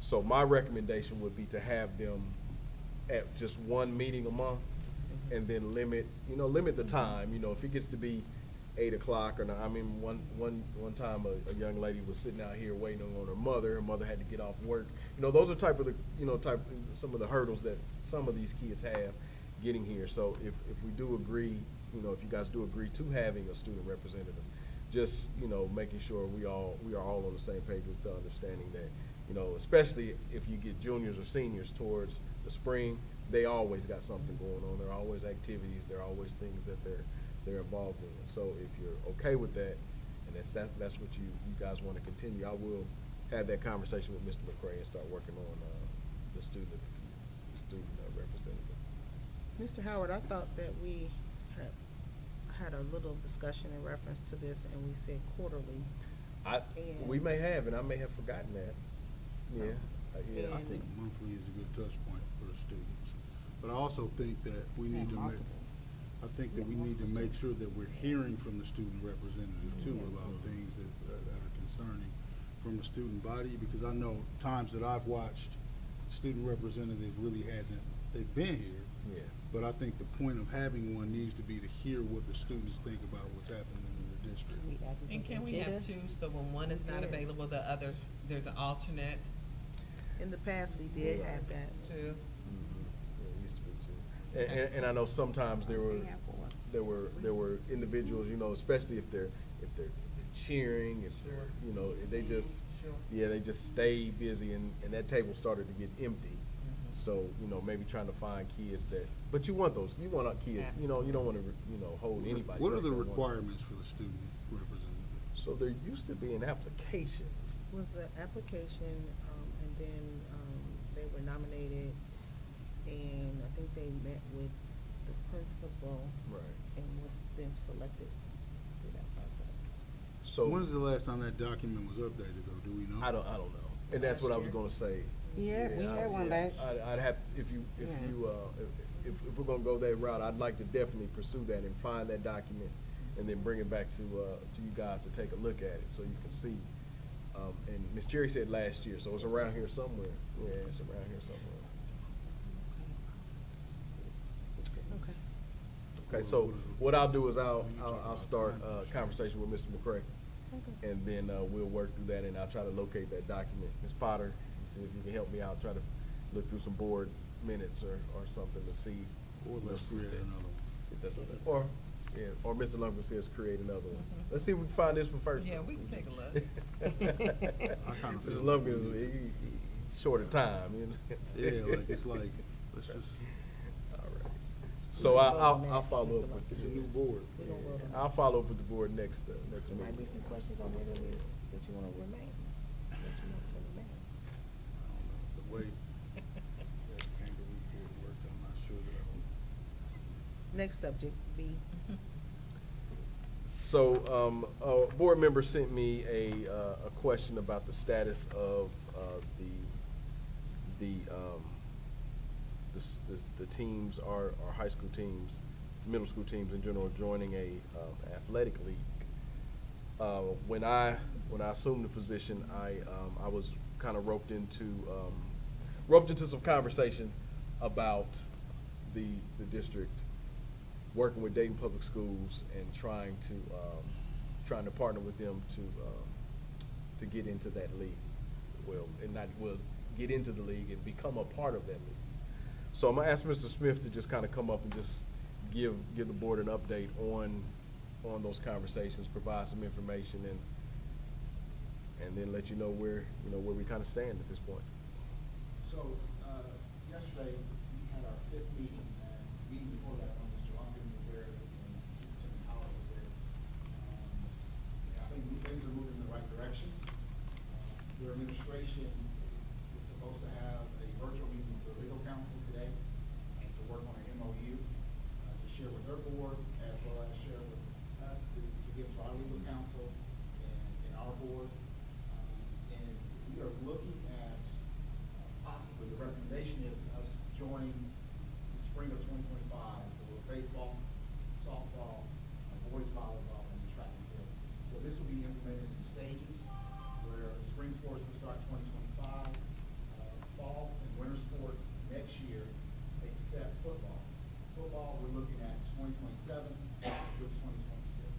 Speaker 5: So my recommendation would be to have them at just one meeting a month, and then limit the time. If it gets to be 8 o'clock or not, one time a young lady was sitting out here waiting on her mother. Her mother had to get off work. Those are some of the hurdles that some of these kids have getting here. So if we do agree, if you guys do agree to having a student representative, just, making sure we are all on the same page with the understanding that, especially if you get juniors or seniors towards the spring, they always got something going on. There are always activities. There are always things that they're involved in. And so if you're okay with that, and that's what you guys want to continue, I will have that conversation with Mr. McCray and start working on the student representative.
Speaker 1: Mr. Howard, I thought that we had a little discussion in reference to this, and we said quarterly.
Speaker 5: We may have, and I may have forgotten that. Yeah. Yeah.
Speaker 4: I think monthly is a good touch point for the students. But I also think that we need to make, I think that we need to make sure that we're hearing from the student representative too about things that are concerning from the student body, because I know times that I've watched, student representative really hasn't, they've been here,
Speaker 5: Yeah.
Speaker 4: but I think the point of having one needs to be to hear what the students think about what's happening in the district.
Speaker 7: And can we have two, so when one is not available, the other, there's an alternate
Speaker 1: In the past, we did have that.
Speaker 7: too?
Speaker 5: Yeah, it used to be too. And I know sometimes there were individuals, you know, especially if they're cheering, if they're, you know, they just,
Speaker 7: Sure.
Speaker 5: yeah, they just stay busy, and that table started to get empty. So, you know, maybe trying to find kids that, but you want those, you want our kids, you know, you don't want to, you know, hold anybody.
Speaker 4: What are
Speaker 5: back
Speaker 4: the
Speaker 5: that wants-
Speaker 4: requirements for the student representative?
Speaker 5: So there used to be an application.
Speaker 1: Was the application, and then, they were nominated, and I think they met with the principal
Speaker 5: Right.
Speaker 1: and was then selected through that process.
Speaker 5: So
Speaker 4: When's the last time that document was updated though, do we know?
Speaker 5: I don't know. And that's what I was gonna say.
Speaker 6: Yeah, we had one last.
Speaker 5: I'd have, if we're gonna go that route, I'd like to definitely pursue that and find that document and then bring it back to you guys to take a look at it so you can see. And Ms. Cherry said last year, so it's around here somewhere. Yeah, it's around here somewhere.
Speaker 1: Okay.
Speaker 5: Okay, so what I'll do is I'll start a conversation with Mr. McCray.
Speaker 1: Okay.
Speaker 5: And then we'll work through that, and I'll try to locate that document. Ms. Potter, see if you can help me out, try to look through some board minutes or something to see.
Speaker 4: Or let's
Speaker 5: see
Speaker 4: create
Speaker 5: if that-
Speaker 4: another one.
Speaker 5: see if that's something. Or Mr. Lumberton says create another one. Let's see if we can find this one first.
Speaker 7: Yeah, we can take a look.
Speaker 4: I kinda feel
Speaker 5: Mr. Lumberton, he's short of time, you know?
Speaker 4: Yeah, like, it's like, let's just,
Speaker 5: All right. So I'll follow up with
Speaker 4: it's a new board.
Speaker 1: We gonna vote on it.
Speaker 5: I'll follow up with the board next
Speaker 1: There might be
Speaker 5: meeting.
Speaker 1: some questions on there that you wanna remain, that you want to remain.
Speaker 4: The way that kangaroo court worked, I'm not sure that I
Speaker 1: Next subject, B.
Speaker 5: So, a board member sent me a question about the status of the teams, our high school teams, middle school teams in general, joining a athletic league. When I assumed the position, I was kind of roped into some conversation about the district working with Dayton Public Schools and trying to partner with them to get into that league. Get into the league and become a part of that league. So I'm gonna ask Mr. Smith to just kind of come up and just give the board an update on those conversations, provide some information, and then let you know where we kind of stand at this point.
Speaker 11: So, yesterday, we had our fifth meeting, and the meeting before that, when Mr. Lumpkin was there, and Superintendent Howard was there. I think things are moving in the right direction. Your administration is supposed to have a virtual meeting with their legal counsel today, to work on an MOU, to share with their board, as well as share with us to give to our legal counsel and our board. And we are looking at possibly, the recommendation is us joining the spring of 2025 for baseball, softball, boys volleyball, and track and field. So this will be implemented in stages, where the spring sports will start 2025, fall and winter sports next year, except football. Football, we're looking at 2027, basketball 2026,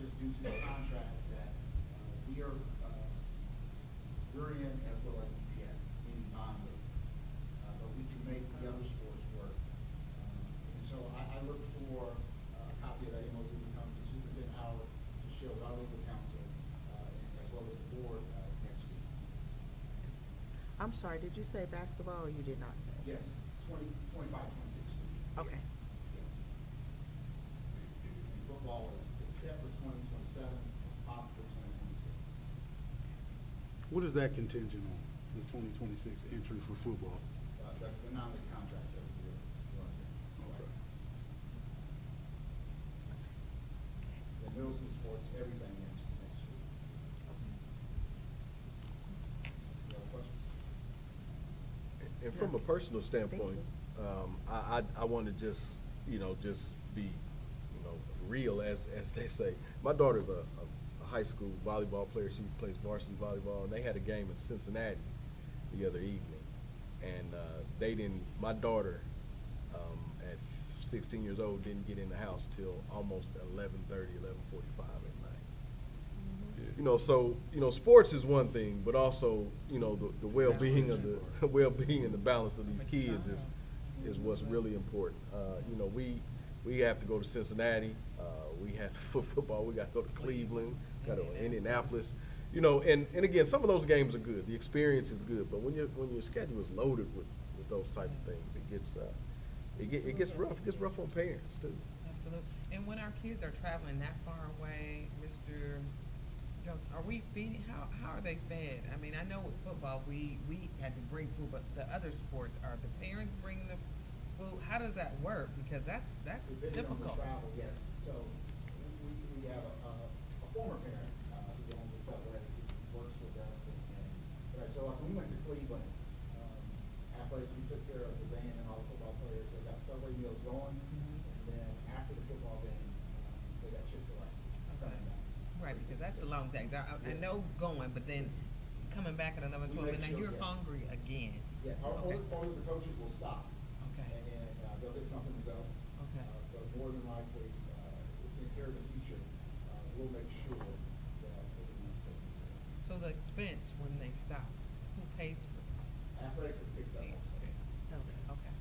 Speaker 11: just due to the contracts that we're in, as well as EPS, meaning non-league. But we can make the other sports work. And so I look for a copy of that MOU to come to Superintendent Howard to share with our legal counsel, as well as the board, next week.
Speaker 1: I'm sorry, did you say basketball or you did not say?
Speaker 11: Yes, 25, 26 week.
Speaker 1: Okay.
Speaker 11: Yes. And football is set for 2027, possibly 2026.
Speaker 4: What is that contingent on, the 2026 entry for football?
Speaker 11: The non-league contracts that we're running.
Speaker 4: Okay.
Speaker 11: The middle school sports, everything next week. Any other questions?
Speaker 5: And from a personal standpoint, I want to just be real, as they say. My daughter's a high school volleyball player. She plays varsity volleyball, and they had a game in Cincinnati the other evening. And my daughter, at 16 years old, didn't get in the house till almost 11:30, 11:45 at night. You know, so, you know, sports is one thing, but also, you know, the well-being of the well-being and the balance of these kids is what's really important. You know, we have to go to Cincinnati. We have for football. We got to go to Cleveland. Got to go to Indianapolis. You know, and again, some of those games are good. The experience is good, but when your schedule is loaded with those type of things, it gets rough. It gets rough on parents too.
Speaker 7: Absolutely. And when our kids are traveling that far away, Mr. Jones, are we feeding? How are they fed? I mean, I know with football we had to bring food, but the other sports, are the parents bringing the food? How does that work? Because that's
Speaker 11: Depending on the
Speaker 7: difficult.
Speaker 11: travel, yes. So we have a former parent who owns a Subway, who works with us, right. So like when we went to Cleveland, athletics, we took care of the band and all the football players. They got Subway meals going, and then after the football game, they got Chick-fil-A.
Speaker 7: Okay. Right, because that's a long thing. I know going, but then coming back at another 12 minutes, now you're hungry again.
Speaker 11: Yeah,
Speaker 7: Okay.
Speaker 11: or the coaches will stop.
Speaker 7: Okay.
Speaker 11: And then they'll get something to go.
Speaker 7: Okay.
Speaker 11: But more than likely, here in the future, we'll make sure that everyone's taken care of.
Speaker 7: So the expense when they stop, who pays for this?
Speaker 11: Athletics is picked up also.
Speaker 7: Okay.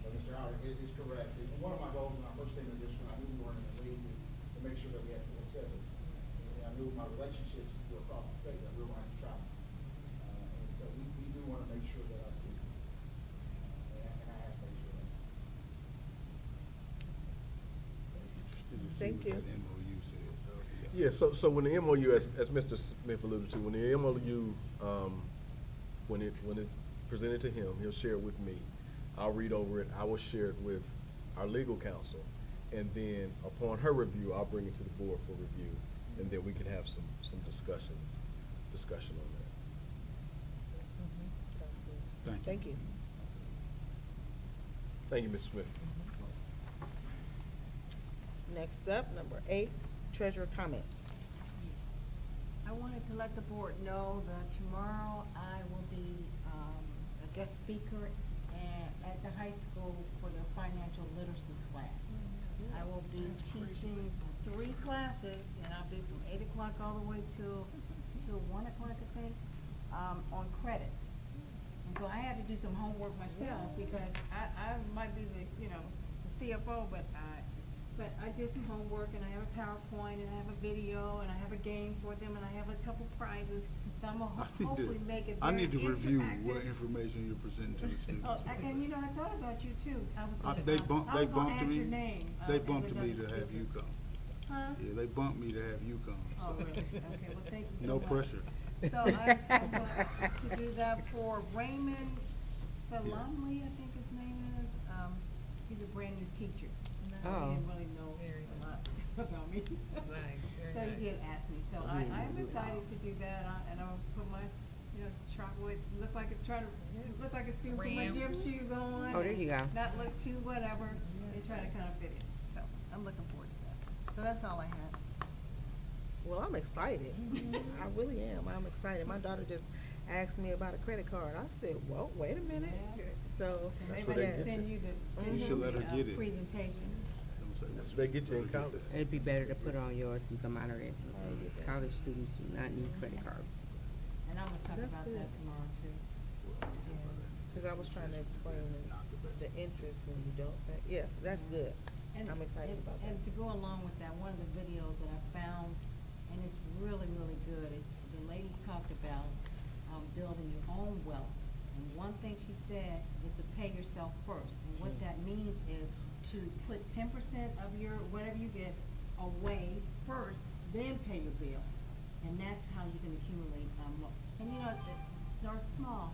Speaker 11: But Mr. Howard is correct. And one of my goals when I first came to the district, I knew we weren't in the league, is to make sure that we had full schedules. And I knew my relationships were across the state, that we were going to have to travel. And so we do want to make sure that our kids, and I have made sure that.
Speaker 1: Thank you.
Speaker 4: MOU says, so,
Speaker 5: Yeah, so when the MOU, as Mr. Smith alluded to, when the MOU, when it's presented to him, he'll share it with me. I'll read over it, I will share it with our legal counsel, and then upon her review, I'll bring it to the board for review, and then we can have some discussion on that.
Speaker 1: Sounds good.
Speaker 4: Thank you.
Speaker 1: Thank you.
Speaker 5: Thank you, Ms. Smith.
Speaker 1: Next up, number 8, treasurer comments.
Speaker 2: I wanted to let the board know that tomorrow I will be a guest speaker at the high school for their financial literacy class. I will be teaching 3 classes, and I'll be from 8 o'clock all the way till 1 o'clock, I think, on credit. And so I had to do some homework myself because I might be the CFO, but I did some homework, and I have a PowerPoint, and I have a video, and I have a game for them, and I have a couple prizes. So I'm gonna hopefully make it
Speaker 4: I
Speaker 2: very
Speaker 4: need to review
Speaker 2: interactive.
Speaker 4: what information you're presenting to the students.
Speaker 2: Oh, and I thought about you too. I was gonna,
Speaker 4: They
Speaker 2: I was gonna
Speaker 4: bumped
Speaker 2: add
Speaker 4: me.
Speaker 2: your name.
Speaker 4: They
Speaker 2: as
Speaker 4: bumped me
Speaker 2: another
Speaker 4: to have
Speaker 2: speaker.
Speaker 4: you come.
Speaker 2: Huh?
Speaker 4: Yeah, they bumped me to have you come.
Speaker 2: Oh,
Speaker 4: so.
Speaker 2: really? Okay, well, thank you so
Speaker 4: No
Speaker 2: much.
Speaker 4: pressure.
Speaker 2: So I'm going to do that for Raymond Falumley, I think his name is. He's a brand new teacher. And he didn't really know a lot about me. So,
Speaker 7: Nice, very
Speaker 2: so
Speaker 7: nice.
Speaker 2: he did ask me. So I am excited to do that. And I'll put my, Trotwood, look like a student, put my
Speaker 7: Ram.
Speaker 2: gym shoes on.
Speaker 6: Oh, there you go.
Speaker 2: and Not look too whatever, and try to kind of fit in. So I'm looking forward to that. So that's all I had.
Speaker 1: Well, I'm excited. I really am. I'm excited. My daughter just asked me about a credit card. I said, well, wait a minute.
Speaker 2: Yeah.
Speaker 1: So,
Speaker 2: Maybe
Speaker 5: what
Speaker 2: I
Speaker 5: they
Speaker 2: can
Speaker 5: get.
Speaker 2: send you
Speaker 4: You should let her get it.
Speaker 2: presentation.
Speaker 4: Don't say
Speaker 5: That's what they get you in college.
Speaker 6: It'd be better to put it on yours and come out of it. College students do not need credit cards.
Speaker 2: And I'm gonna talk
Speaker 1: That's
Speaker 2: about
Speaker 1: good.
Speaker 2: that tomorrow too.
Speaker 1: because I was trying to explain the interest when you don't pay. Yeah, that's good. I'm excited about that.
Speaker 2: And to go along with that, one of the videos that I found, and it's really, really good, the lady talked about building your own wealth. And one thing she said is to pay yourself first. And what that means is to put 10% of your, whatever you get, away first, then pay your bills. And that's how you can accumulate more. And start small,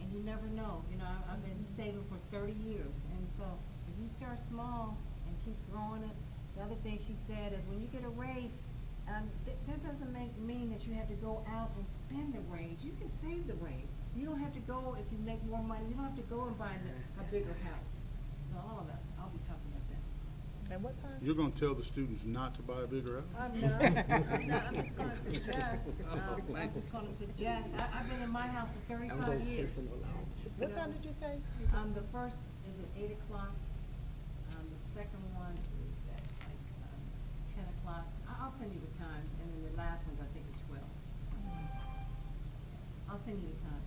Speaker 2: and you never know. I've been saving for 30 years, and so if you start small and keep growing it, the other thing she said is when you get a raise, that doesn't mean that you have to go out and spend the raise. You can save the raise. You don't have to go, if you make more money, you don't have to go and buy a bigger house. So all of that, I'll be talking about that.
Speaker 1: At what time?
Speaker 4: You're gonna tell the students not to buy a bigger house?
Speaker 2: I'm not, I'm just gonna suggest, I've been in my house for 35 years.
Speaker 1: What time did you say?
Speaker 2: The first is at 8 o'clock, the second one is at like, 10 o'clock. I'll send you the times, and then the last one's I think at 12. I'll send you the time.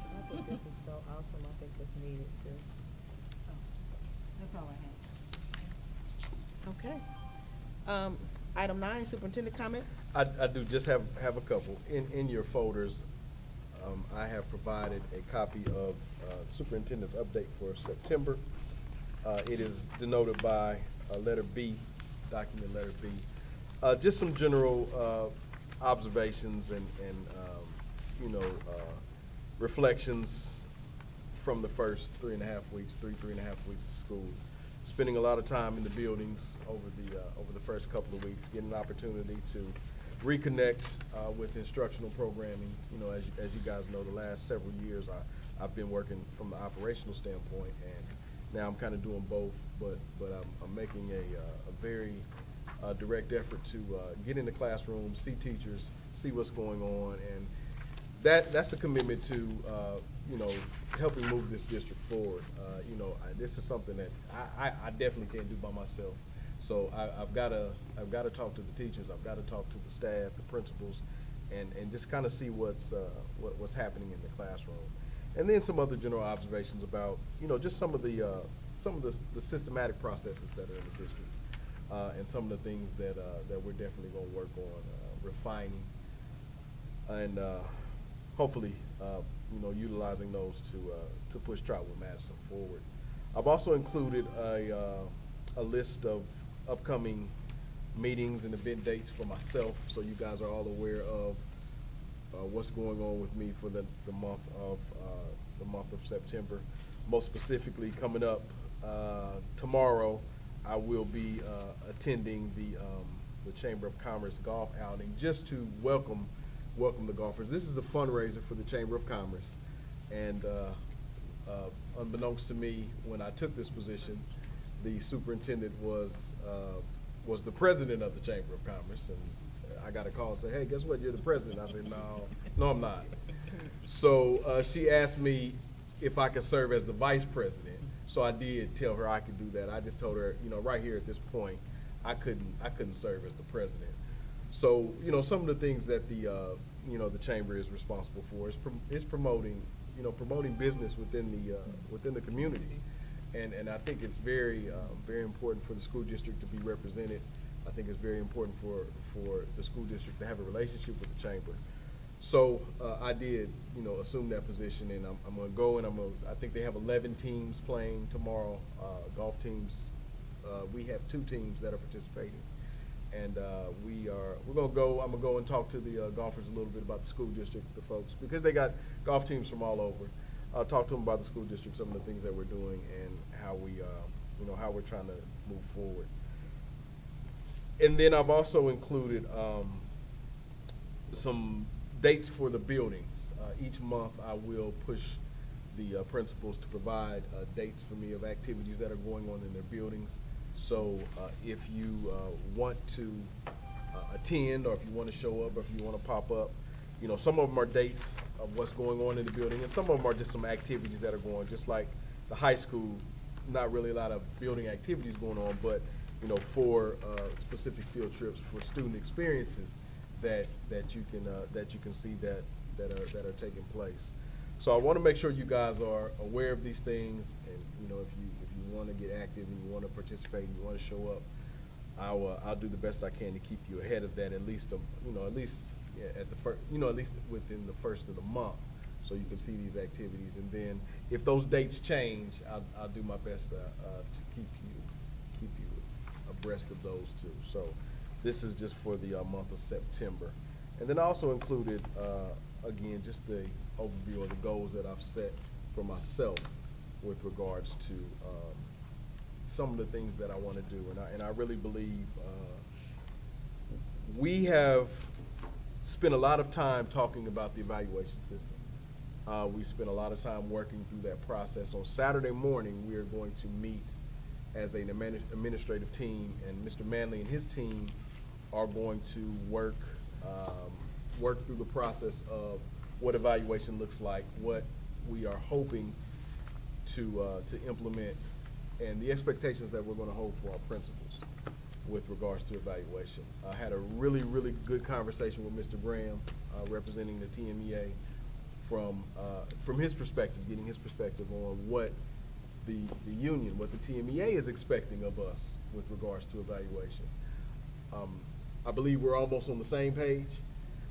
Speaker 1: I think this is so awesome. I think it's needed too.
Speaker 2: So, that's all I have.
Speaker 1: Okay. Item 9, superintendent comments.
Speaker 5: I do just have a couple. In your folders, I have provided a copy of superintendent's update for September. It is denoted by letter B, document letter B. Just some general observations and reflections from the first 3.5 weeks of school. Spending a lot of time in the buildings over the first couple of weeks, getting an opportunity to reconnect with instructional programming. You know, as you guys know, the last several years I've been working from the operational standpoint, and now I'm kind of doing both. But I'm making a very direct effort to get in the classroom, see teachers, see what's going on, and that's a commitment to helping move this district forward. This is something that I definitely can't do by myself. So I've got to talk to the teachers. I've got to talk to the staff, the principals, and just kind of see what's happening in the classroom. And then some other general observations about just some of the systematic processes that are in the district, and some of the things that we're definitely going to work on refining, and hopefully utilizing those to push Trotwood-Madison forward. I've also included a list of upcoming meetings and event dates for myself, so you guys are all aware of what's going on with me for the month of September. Most specifically, coming up tomorrow, I will be attending the Chamber of Commerce golf outing just to welcome the golfers. This is a fundraiser for the Chamber of Commerce, and unbeknownst to me, when I took this position, the superintendent was the president of the Chamber of Commerce, and I got a call and say, "Hey, guess what? You're the president." I said, "No, I'm not." So she asked me if I could serve as the vice president. So I did tell her I could do that. I just told her, right here at this point, I couldn't serve as the president. So some of the things that the chamber is responsible for is promoting business within the community, and I think it's very important for the school district to be represented. I think it's very important for the school district to have a relationship with the chamber. So I did assume that position, and I'm going to go, and I think they have 11 teams playing tomorrow, golf teams. We have 2 teams that are participating. And we're gonna go. I'm gonna go and talk to the golfers a little bit about the school district, the folks, because they got golf teams from all over. I'll talk to them about the school district, some of the things that we're doing, and how we're trying to move forward. And then I've also included some dates for the buildings. Each month I will push the principals to provide dates for me of activities that are going on in their buildings. So if you want to attend, or if you want to show up, or if you want to pop up, some of them are dates of what's going on in the building, and some of them are just some activities that are going, just like the high school, not really a lot of building activities going on, but for specific field trips, for student experiences that you can see that are taking place. So I want to make sure you guys are aware of these things, and if you want to get active and you want to participate and you want to show up, I'll do the best I can to keep you ahead of that, at least within the first of the month, so you can see these activities. And then if those dates change, I'll do my best to keep you abreast of those too. So this is just for the month of September. And then I also included again just the overview of the goals that I've set for myself with regards to some of the things that I want to do, and I really believe we have spent a lot of time talking about the evaluation system. We spent a lot of time working through that process. On Saturday morning, we are going to meet as an administrative team, and Mr. Manley and his team are going to work through the process of what evaluation looks like, what we are hoping to implement, and the expectations that we're going to hold for our principals with regards to evaluation. I had a really, really good conversation with Mr. Graham, representing the TMEA, from his perspective, getting his perspective on what the union, what the TMEA is expecting of us with regards to evaluation. I believe we're almost on the same page,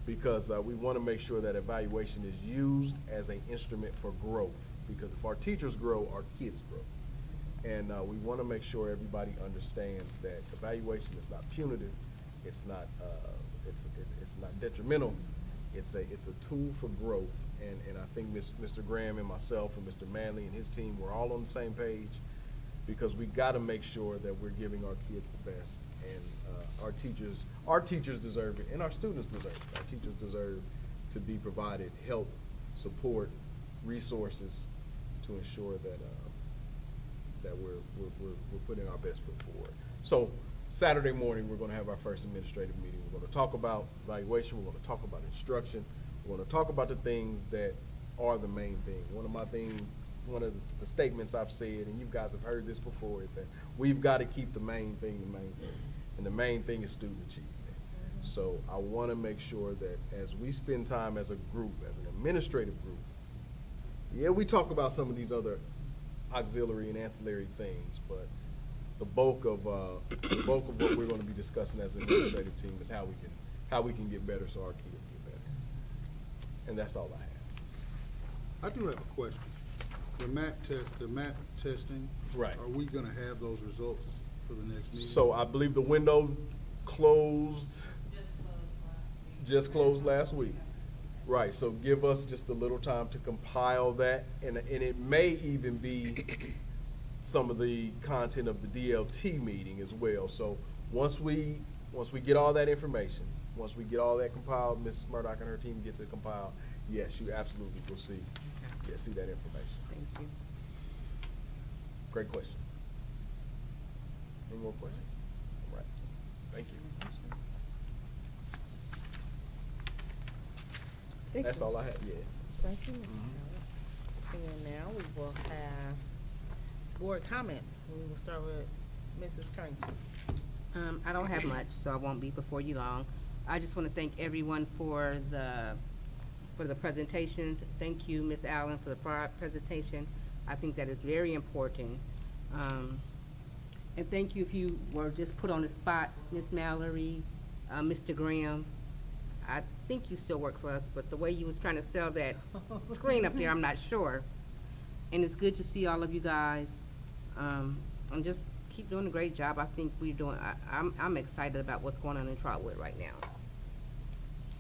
Speaker 5: because we want to make sure that evaluation is used as an instrument for growth, because if our teachers grow, our kids grow. And we want to make sure everybody understands that evaluation is not punitive, it's not detrimental, it's a tool for growth. And I think Mr. Graham and myself and Mr. Manley and his team, we're all on the same page, because we got to make sure that we're giving our kids the best. And our teachers deserve it, and our students deserve it. Our teachers deserve to be provided help, support, resources to ensure that we're putting our best foot forward. So Saturday morning, we're going to have our first administrative meeting. We're going to talk about evaluation. We're going to talk about instruction. We're going to talk about the things that are the main thing. One of the statements I've said, and you guys have heard this before, is that we've got to keep the main thing the main thing. And the main thing is student achievement. So I want to make sure that as we spend time as a group, as an administrative group, yeah, we talk about some of these other auxiliary and ancillary things, but the bulk of what we're going to be discussing as an administrative team is how we can get better so our kids get better. And that's all I have.
Speaker 4: I do have a question. The MAT testing.
Speaker 5: Right.
Speaker 4: Are we gonna have those results for the next meeting?
Speaker 5: So I believe the window just closed last week. Right, so give us just a little time to compile that, and it may even be some of the content of the DLT meeting as well. So once we get all that information, once we get all that compiled, Ms. Murdoch and her team gets it compiled, yes, you absolutely will see that information.
Speaker 6: Thank you.
Speaker 5: Great question. Any more questions? All right, thank you.
Speaker 1: Thank
Speaker 5: That's
Speaker 1: you,
Speaker 5: all
Speaker 1: Mr.
Speaker 5: I have, yeah.
Speaker 1: Thank you, Mr. Howard. And now we will have board comments. We will start with Mrs. Carrington.
Speaker 6: I don't have much, so I won't be before you long. I just want to thank everyone for the presentations. Thank you, Ms. Allen, for the prior presentation. I think that is very important. And thank you if you were just put on the spot, Ms. Mallory, Mr. Graham. I think you still work for us, but the way you was trying to sell that screen up there, I'm not sure. And it's good to see all of you guys. And just keep doing a great job. I think we're doing, I'm excited about what's going on in Trotwood right now.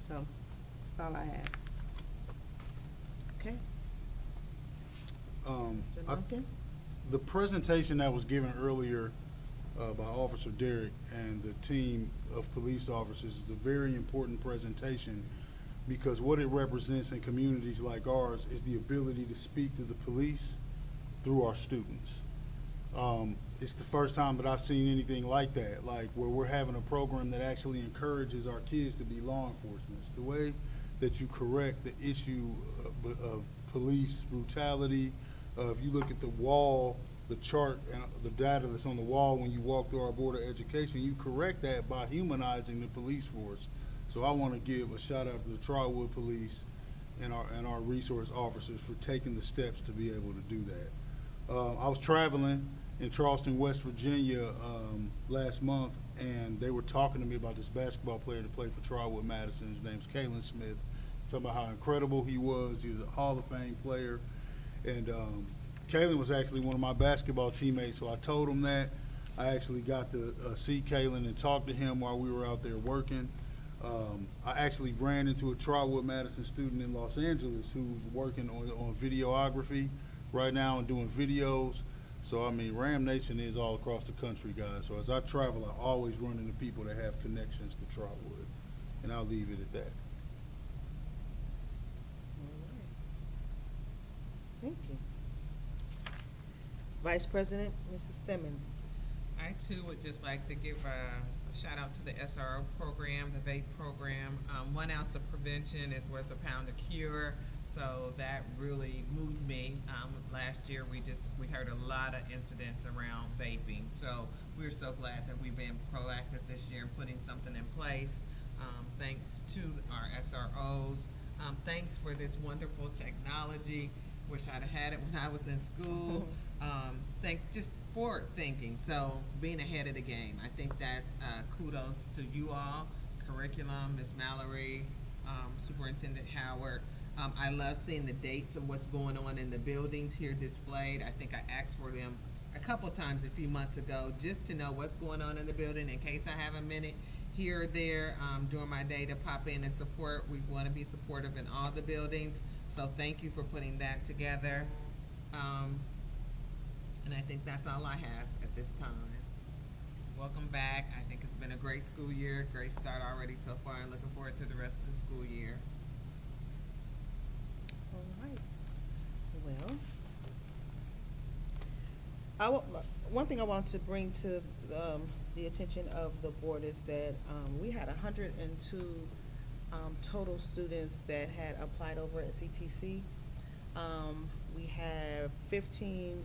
Speaker 6: So, that's all I have.
Speaker 1: Okay. Mr.
Speaker 4: I-
Speaker 1: Lumpkin?
Speaker 4: The presentation that was given earlier by Officer Derrick and the team of police officers is a very important presentation, because what it represents in communities like ours is the ability to speak to the police through our students. It's the first time that I've seen anything like that, like where we're having a program that actually encourages our kids to be law enforcement. It's the way that you correct the issue of police brutality. If you look at the wall, the chart and the data that's on the wall when you walk through our Board of Education, you correct that by humanizing the police force. So I want to give a shout out to the Trotwood Police and our resource officers for taking the steps to be able to do that. I was traveling in Charleston, West Virginia last month, and they were talking to me about this basketball player that played for Trotwood-Madison. His name's Kalen Smith. Talking about how incredible he was. He's a Hall of Fame player. And Kalen was actually one of my basketball teammates, so I told him that. I actually got to see Kalen and talk to him while we were out there working. I actually ran into a Trotwood-Madison student in Los Angeles who's working on videography right now and doing videos. So, I mean, Ram Nation is all across the country, guys. So as I travel, I always run into people that have connections to Trotwood. And I'll leave it at that.
Speaker 1: Thank you. Vice President, Mrs. Simmons.
Speaker 7: I too would just like to give a shout out to the SRO program, the vape program. 1 ounce of prevention is worth a pound of cure. So that really moved me. Last year we heard a lot of incidents around vaping. So we're so glad that we've been proactive this year in putting something in place. Thanks to our SROs. Thanks for this wonderful technology. Wish I'd have had it when I was in school. Thanks, just forward thinking. So being ahead of the game. I think that's kudos to you all, curriculum, Ms. Mallory, Superintendent Howard. I love seeing the dates of what's going on in the buildings here displayed. I think I asked for them a couple times a few months ago just to know what's going on in the building in case I have a minute here or there during my day to pop in and support. We want to be supportive in all the buildings. So thank you for putting that together. And I think that's all I have at this time. Welcome back. I think it's been a great school year, great start already so far, and looking forward to the rest of the school year.
Speaker 1: All right. Well, one thing I want to bring to the attention of the board is that we had 102 total students that had applied over at CTC. We have 15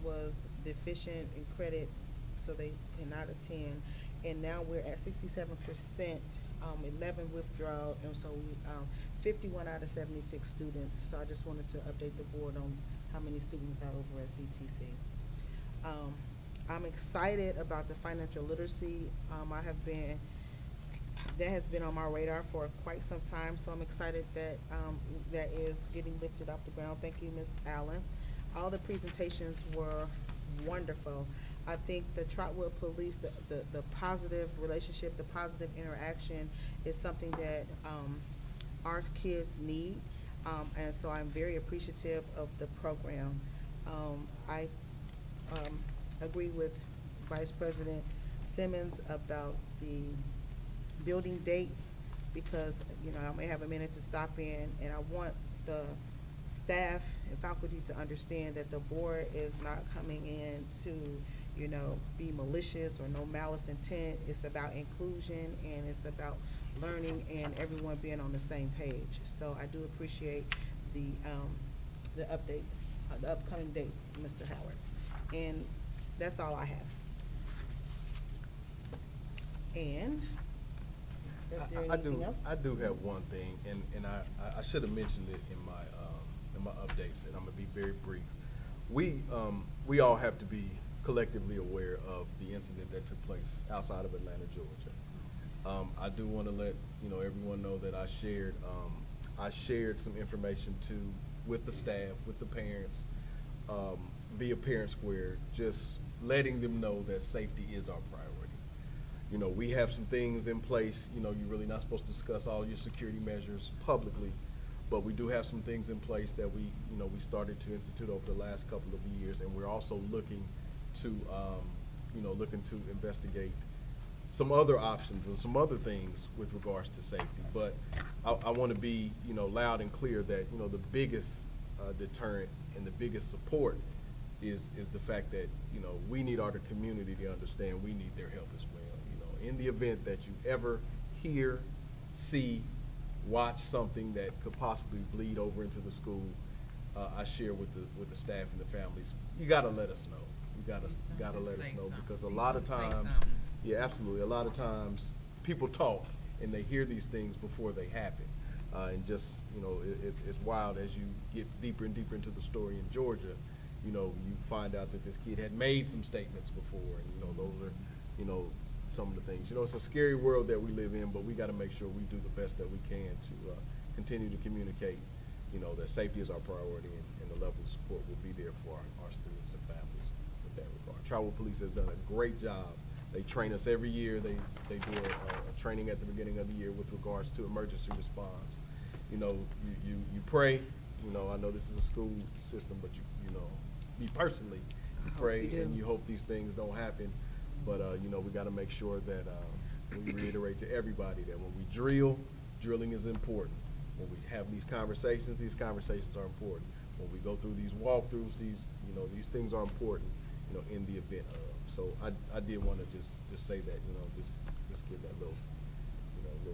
Speaker 1: was deficient in credit, so they cannot attend, and now we're at 67%, 11 withdrawal, and so we 51 out of 76 students. So I just wanted to update the board on how many students are over at CTC. I'm excited about the financial literacy. That has been on my radar for quite some time, so I'm excited that that is getting lifted off the ground. Thank you, Ms. Allen. All the presentations were wonderful. I think the Trotwood Police, the positive relationship, the positive interaction is something that our kids need, and so I'm very appreciative of the program. I agree with Vice President Simmons about the building dates, because I may have a minute to stop in, and I want the staff and faculty to understand that the board is not coming in to be malicious or no malice intent. It's about inclusion, and it's about learning and everyone being on the same page. So I do appreciate the updates, the upcoming dates, Mr. Howard. And that's all I have. And is there anything else?
Speaker 5: I do have one thing, and I should have mentioned it in my updates, and I'm gonna be very brief. We all have to be collectively aware of the incident that took place outside of Atlanta, Georgia. I do want to let everyone know that I shared some information with the staff, with the parents, via Parent Square, just letting them know that safety is our priority. We have some things in place. You're really not supposed to discuss all your security measures publicly, but we do have some things in place that we started to institute over the last couple of years, and we're also looking to investigate some other options and some other things with regards to safety. But I want to be loud and clear that the biggest deterrent and the biggest support is the fact that we need our community to understand we need their help as well. In the event that you ever hear, see, watch something that could possibly bleed over into the school, I share with the staff and the families, you gotta let us know. You gotta let us know, because a lot of times, yeah, absolutely, a lot of times people talk and they hear these things before they happen, and just it's wild as you get deeper and deeper into the story in Georgia. You find out that this kid had made some statements before, and those are some of the things. It's a scary world that we live in, but we got to make sure we do the best that we can to continue to communicate, that safety is our priority, and the level of support will be there for our students and families with that regard. Trotwood Police has done a great job. They train us every year. They do a training at the beginning of the year with regards to emergency response. You pray. I know this is a school system, but me personally, you pray and you hope these things don't happen. But we got to make sure that we reiterate to everybody that when we drilling is important. When we have these conversations are important. when we go through these walkthroughs, these things are important, in the event of. So I did want to just say that, just give that little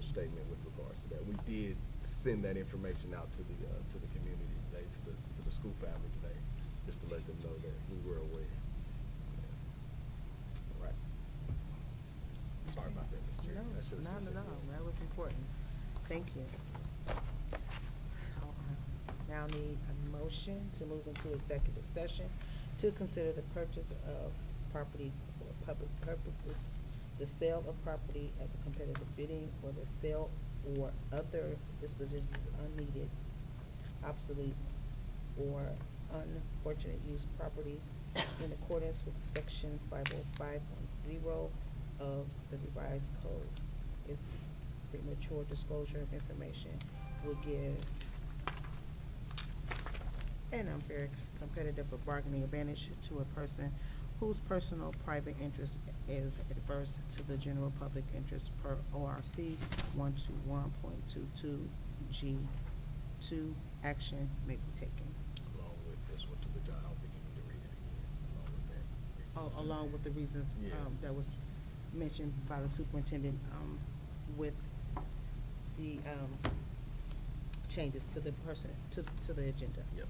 Speaker 5: statement with regards to that. We did send that information out to the community today, to the school family today, just to let them know that we were aware. All right. Sorry about that, Mr. Chair. I should've
Speaker 1: No,
Speaker 5: said
Speaker 1: not
Speaker 5: that.
Speaker 1: at all. That was important. Thank you. So I now need a motion to move into executive session to consider the purchase of property for public purposes, the sale of property at the competitive bidding, or the sale or other dispositions of unneeded, obsolete, or unfortunate use property in accordance with section 505.0 of the revised code. Its premature disclosure of information will give an unfair competitive or bargaining advantage to a person whose personal private interest is adverse to the general public interest per ORC 121.22 G2. Action may be taken.
Speaker 5: Along with this one, to the I don't think you need to read it again, along with that.
Speaker 1: Along with the reasons
Speaker 5: Yeah.
Speaker 1: that was mentioned by the superintendent with the changes to the person, to the agenda.
Speaker 5: Yep. Yes,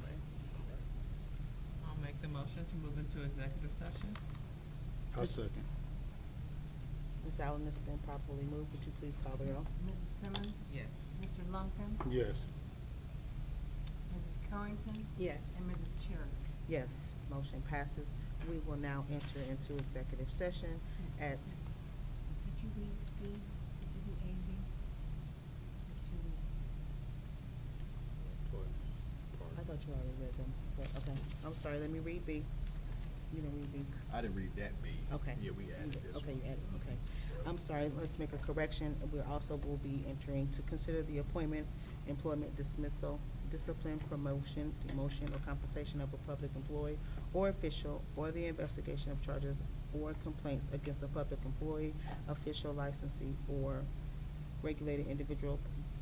Speaker 5: ma'am.
Speaker 7: I'll make the motion to move into executive session.
Speaker 4: I second.
Speaker 1: Ms. Allen, has been properly moved. Would you please call the roll?
Speaker 2: Mrs. Simmons?
Speaker 7: Yes.
Speaker 2: Mr. Lumpkin?
Speaker 4: Yes.
Speaker 2: Mrs. Currington?
Speaker 6: Yes.
Speaker 2: And Mrs. Cherry?
Speaker 1: Yes, motion passes. We will now enter into executive session at,
Speaker 2: Did you read B? Did you do A and B?
Speaker 1: I thought you already read them, but, okay. I'm sorry, let me read B. You didn't read B.
Speaker 5: I didn't read that B.
Speaker 1: Okay.
Speaker 5: Yeah, we added this one.
Speaker 1: Okay, you added, okay. I'm sorry, let's make a correction. We also will be entering to consider the appointment, employment dismissal, discipline, promotion, demotion, or compensation of a public employee or official, or the investigation of charges or complaints against a public employee, official, licensee, or regulated individual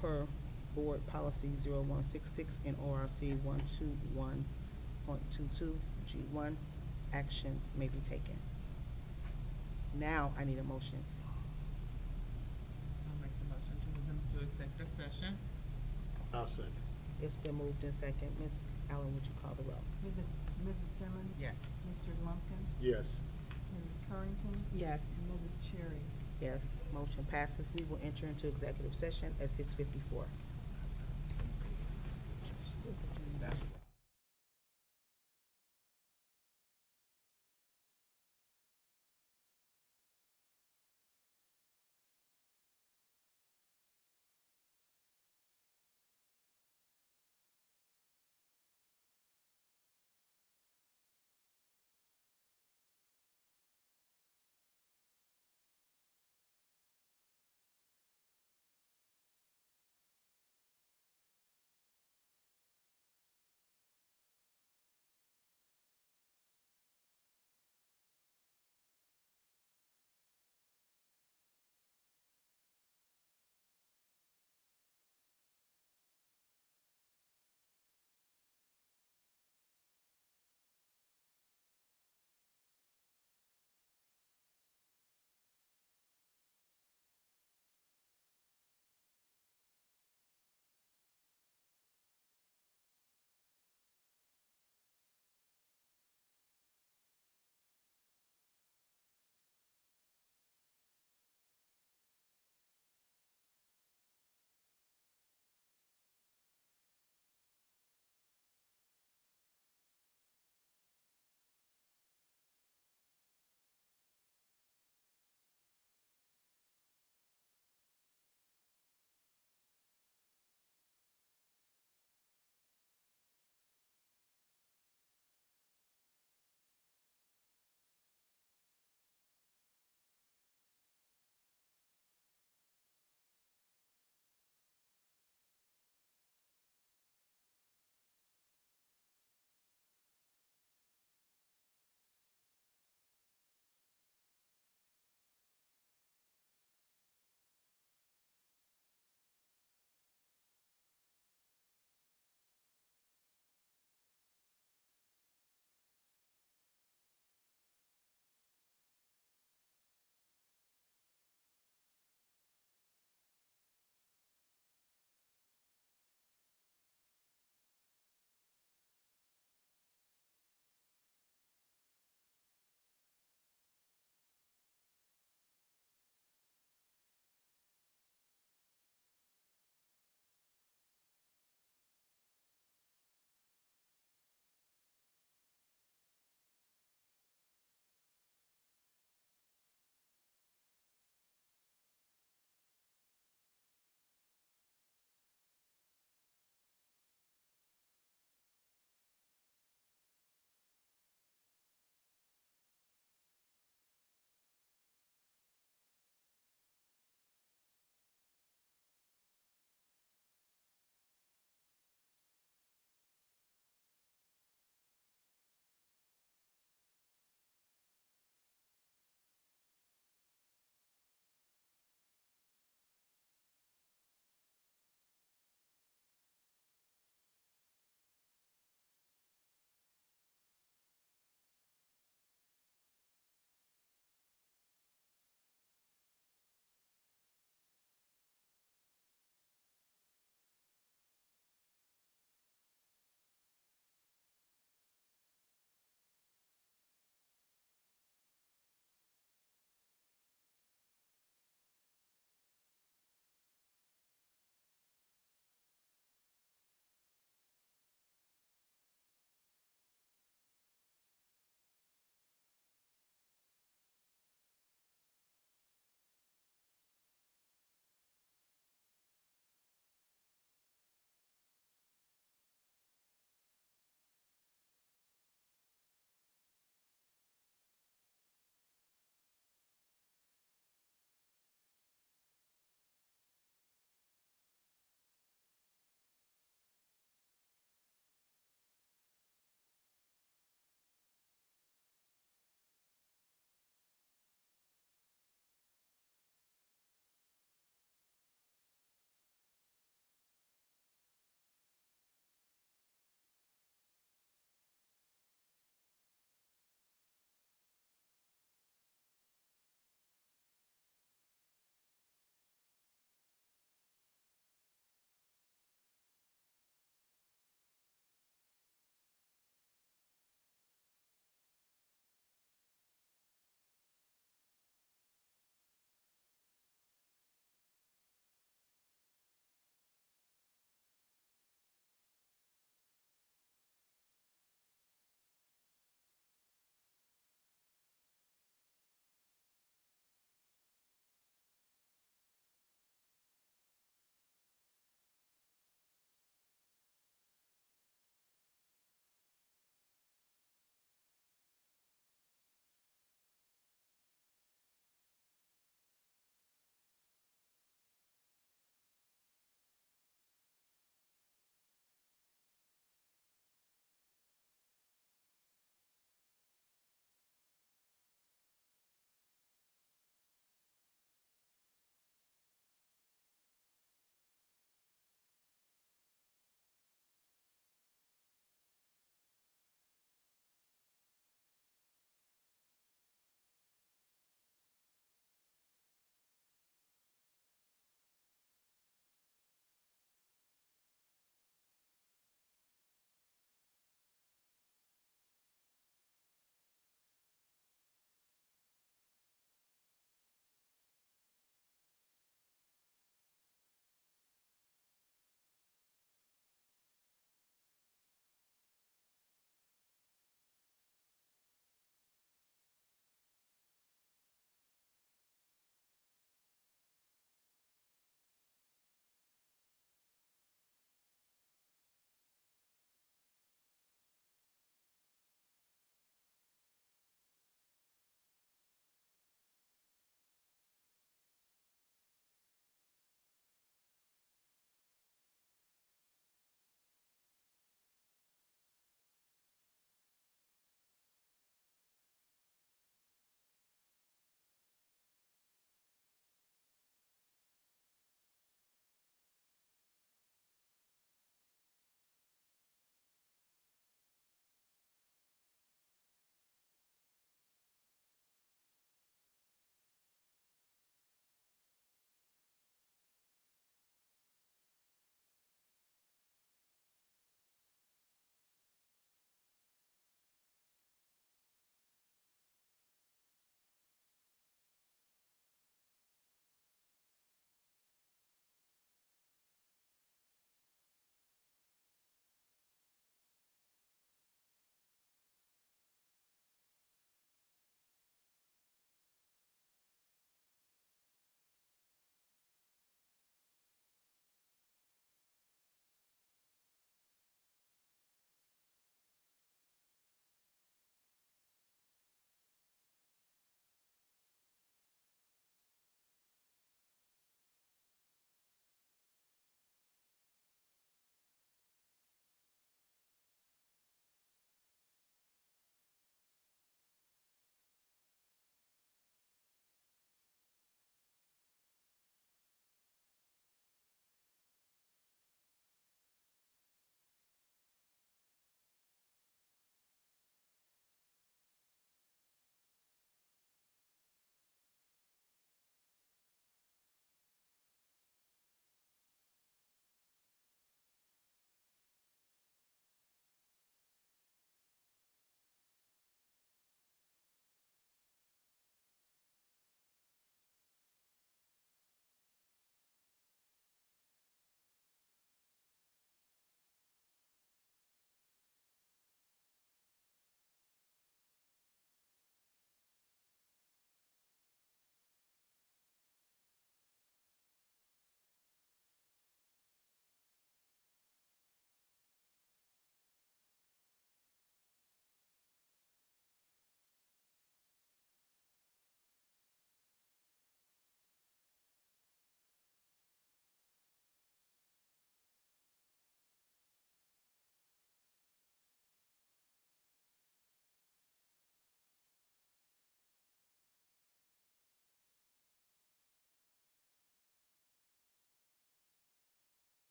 Speaker 1: per board policy 0166 and ORC 121.22 G1. Action may be taken. Now I need a motion.
Speaker 7: I'll make the motion to move into executive session.
Speaker 4: I'll second.
Speaker 1: It's been moved in second. Ms. Allen, would you call the roll?
Speaker 2: Mrs. Simmons?
Speaker 7: Yes.
Speaker 2: Mr. Lumpkin?
Speaker 4: Yes.
Speaker 2: Mrs. Currington?
Speaker 6: Yes.
Speaker 2: And Mrs. Cherry?
Speaker 1: Yes, motion passes. We will enter into executive session at 6:54.